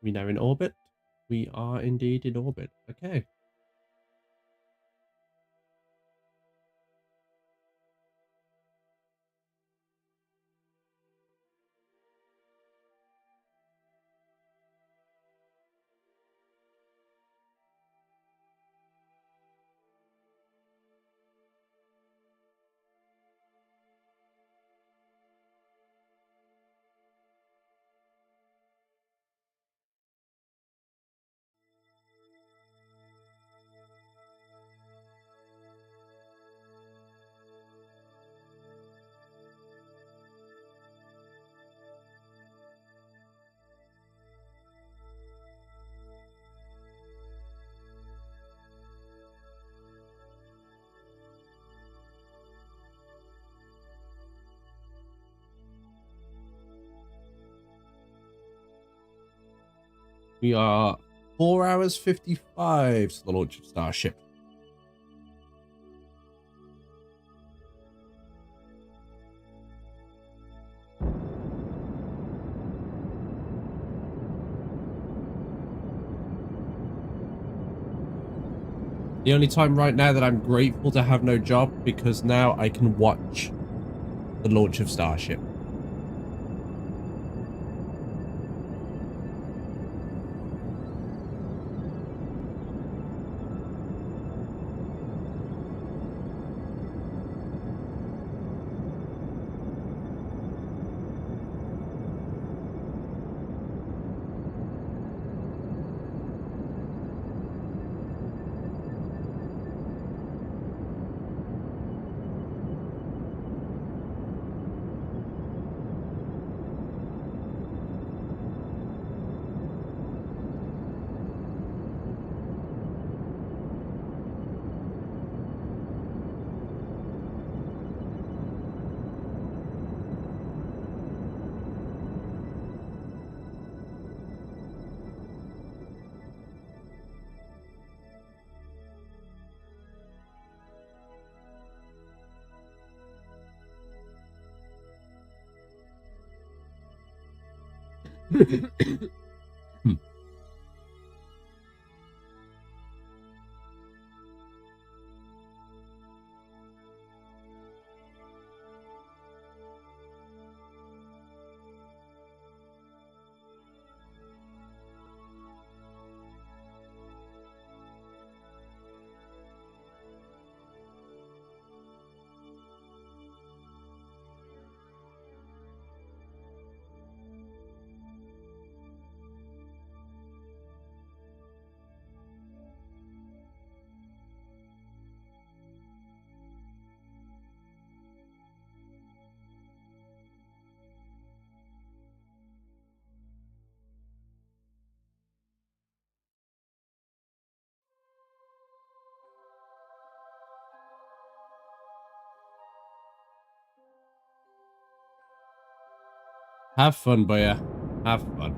We now in orbit. We are indeed in orbit. Okay. We are 4 hours 55 to the launch of Starship. The only time right now that I'm grateful to have no job, because now I can watch the launch of Starship. Have fun, Boya. Have fun.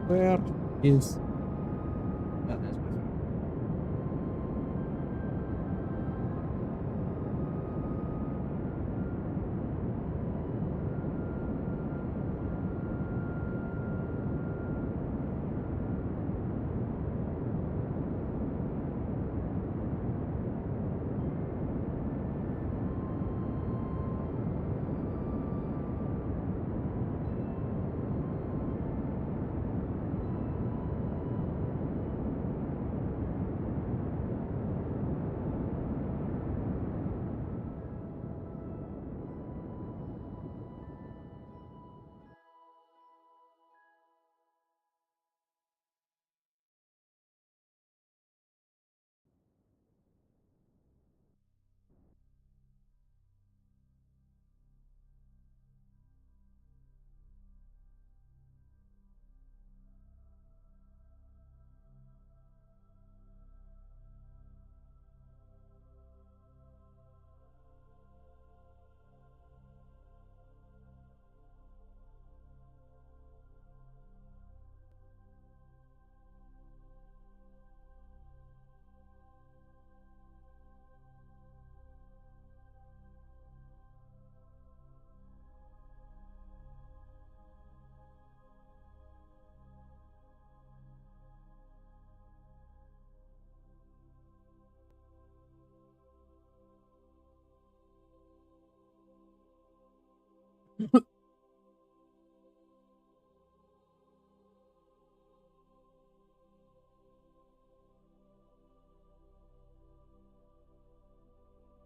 Where is... Oh, there's my phone.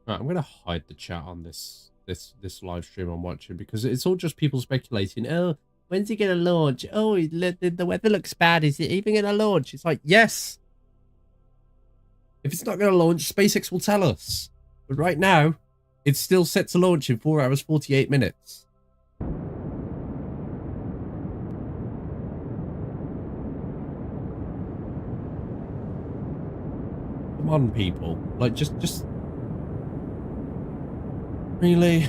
Right, I'm gonna hide the chat on this live stream I'm watching because it's all just people speculating. Oh, when's he gonna launch? Oh, the weather looks bad. Is it even gonna launch? It's like, yes. If it's not gonna launch, SpaceX will tell us. But right now, it's still set to launch in 4 hours 48 minutes. Come on, people. Like, just really.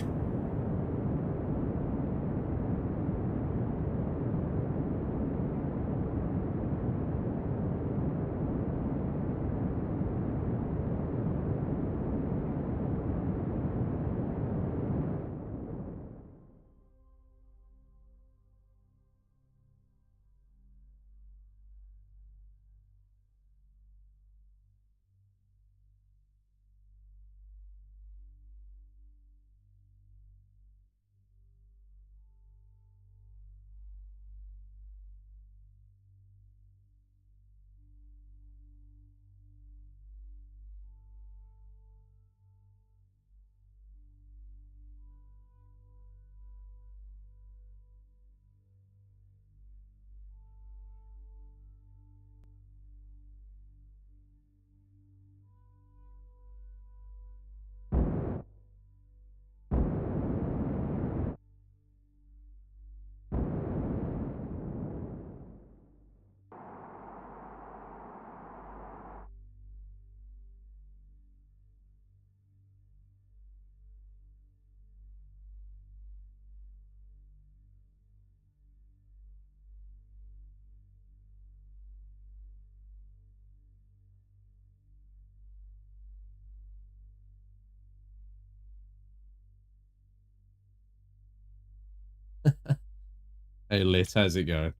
Hey, Lit, how's it going?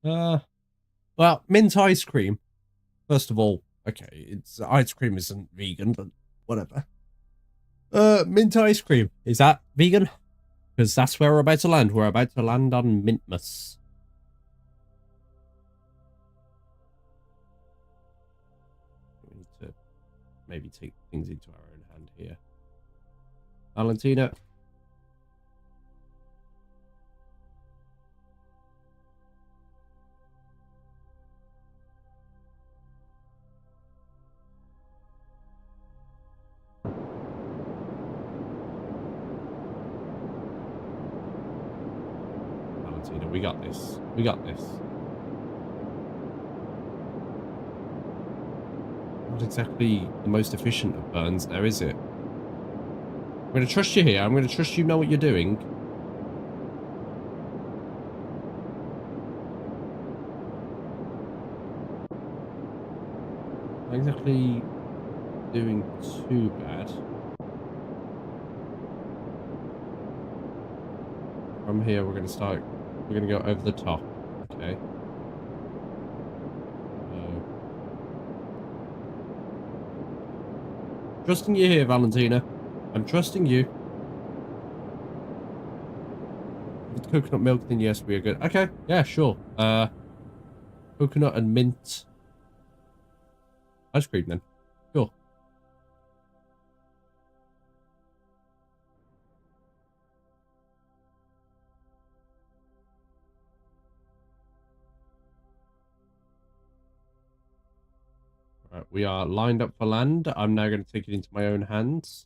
Well, mint ice cream. First of all, okay, it's ice cream isn't vegan, but whatever. Mint ice cream. Is that vegan? Because that's where we're about to land. We're about to land on Mintmas. We need to maybe take things into our own hand here. Valentina. Valentina, we got this. We got this. Not exactly the most efficient of burns there, is it? I'm going to trust you here. I'm going to trust you know what you're doing. Not exactly doing too bad. From here, we're going to go over the top. Okay. Trusting you here, Valentina. I'm trusting you. With coconut milk, then yes, we are good. Okay, yeah, sure. Coconut and mint ice cream then. Sure. Right, we are lined up for land. I'm now going to take it into my own hands.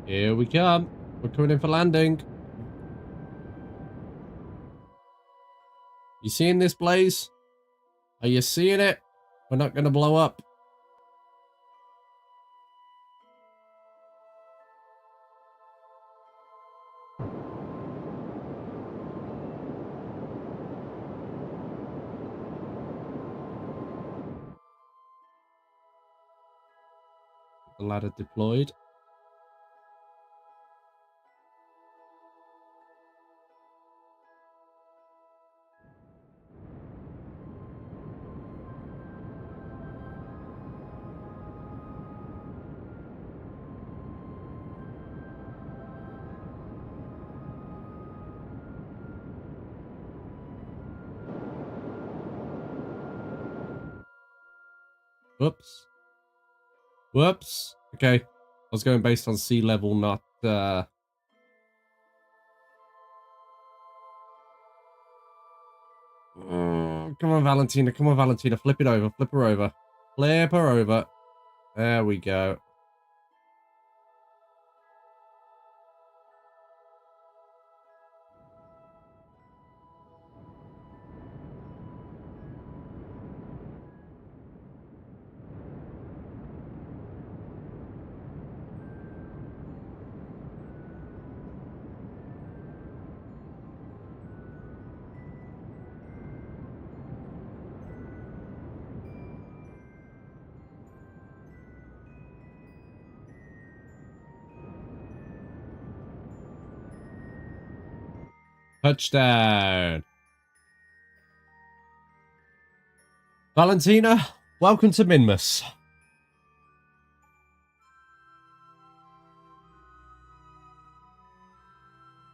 Here we come. We're coming in for landing. You seeing this, Blaze? Are you seeing it? We're not going to blow up. The ladder deployed. Whoops. Whoops. Okay. I was going based on sea level, not... Oh, come on, Valentina. Come on, Valentina. Flip it over. Flip her over. Flip her over. There we go. Touchdown. Valentina, welcome to Minmus.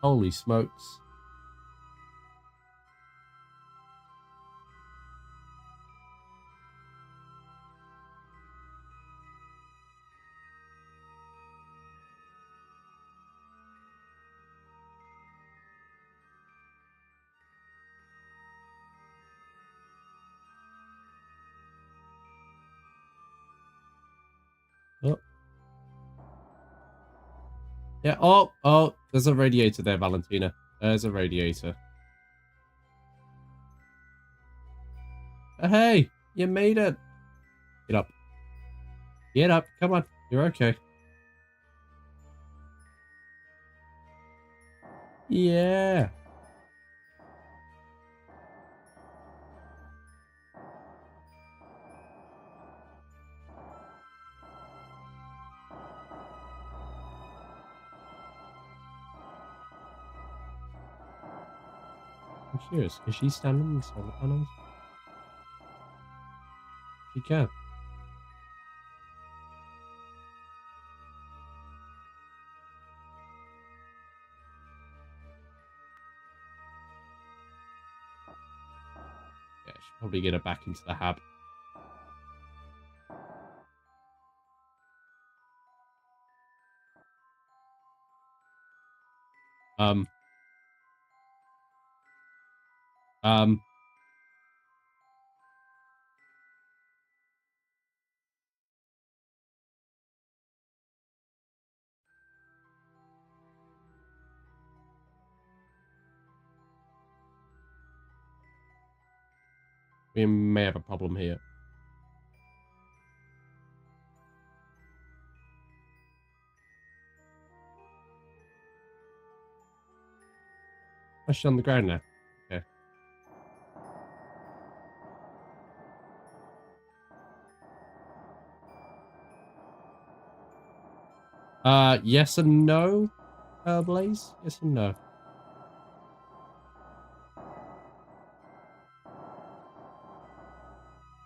Holy smokes. Oh. Yeah, oh, there's a radiator there, Valentina. There's a radiator. Oh, hey, you made it. Get up. Get up. Come on. You're okay. Yeah. I'm curious. Is she standing on the solar panels? She can. Yeah, she'll probably get her back into the hab. Um. We may have a problem here. Oh, she's on the ground now. Okay. Yes and no, Blaze? Yes and no.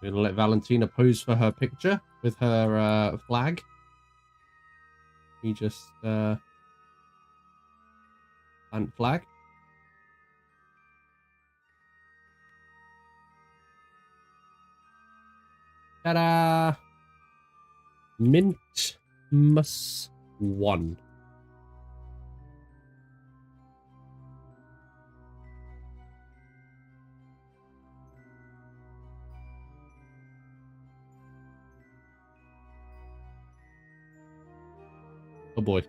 We're gonna let Valentina pose for her picture with her flag. We just plant flag. Ta-da! Mint Mus 1. Oh boy.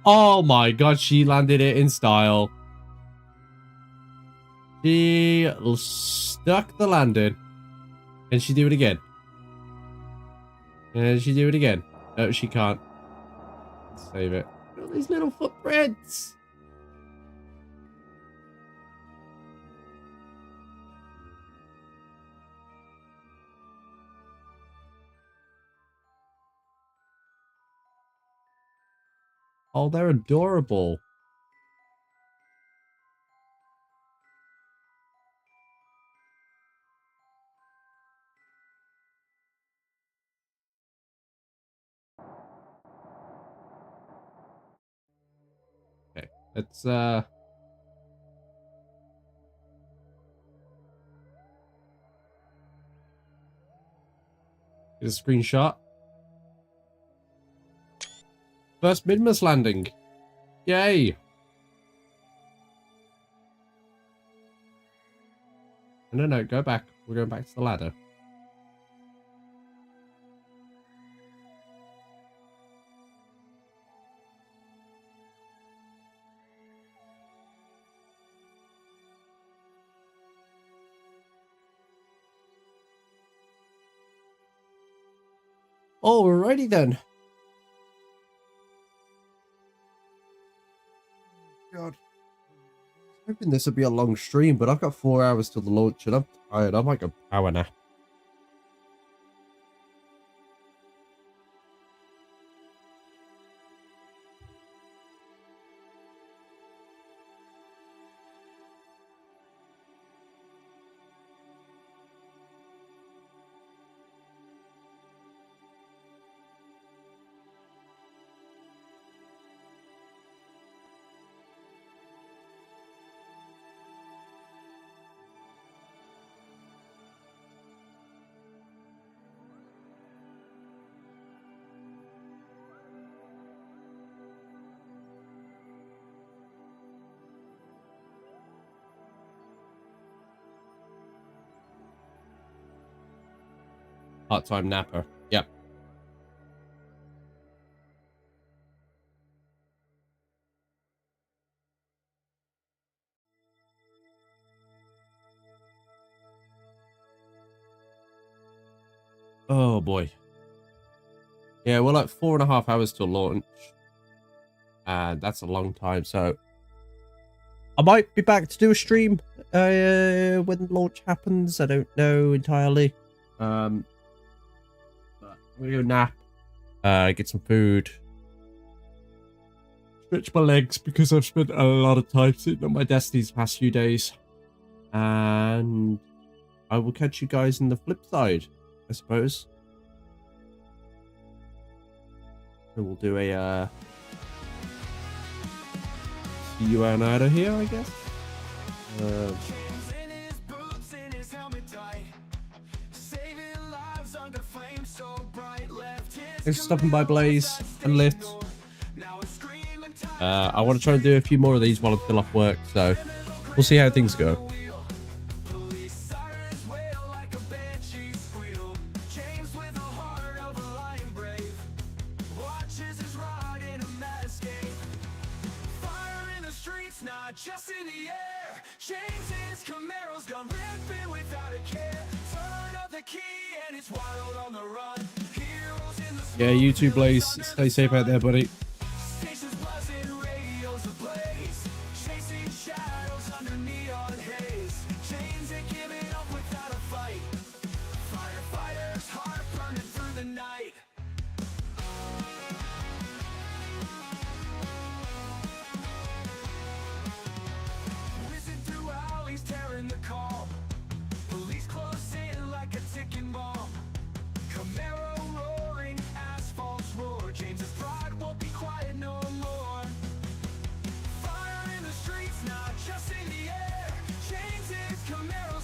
Oh my god, she landed it in style. She stuck the landing. Can she do it again? Can she do it again? No, she can't. Save it. Look at these little footprints. Oh, they're adorable. Okay, let's get a screenshot. First Midmas landing. Yay. No, go back. We're going back to the ladder. Alrighty then. God. hoping this would be a long stream, but I've got 4 hours till the launch and I'm tired. I might go power nap. Part-time napper. Yep. Oh boy. Yeah, we're like 4.5 hours till launch. And that's a long time, so I might be back to do a stream when launch happens. I don't know entirely. But I'm gonna go nap, get some food, stretch my legs because I've spent a lot of time sitting on my desk these past few days. And I will catch you guys in the flip side, I suppose. So we'll do a see you on out of here, I guess. Thanks for stopping by, Blaze and Lit. I want to try and do a few more of these while I'm still off work, so we'll see how things go. Just in the air, James's Camaro's gone ripping without a care. Turn up the key and it's wild on the run. Heroes in the Yeah, you too, Blaze. Stay safe out there, buddy. stations buzzing, radios ablaze, chasing shadows under neon haze. James ain't giving up without a fight. Firefighters, heart burning through the night. Whizzing through alleys, tearing the calm. Police close in like a ticking bomb. Camaro roaring, asphalt's roar. James's pride won't be quiet no more. Fire in the streets, not just in the air. James's Camaro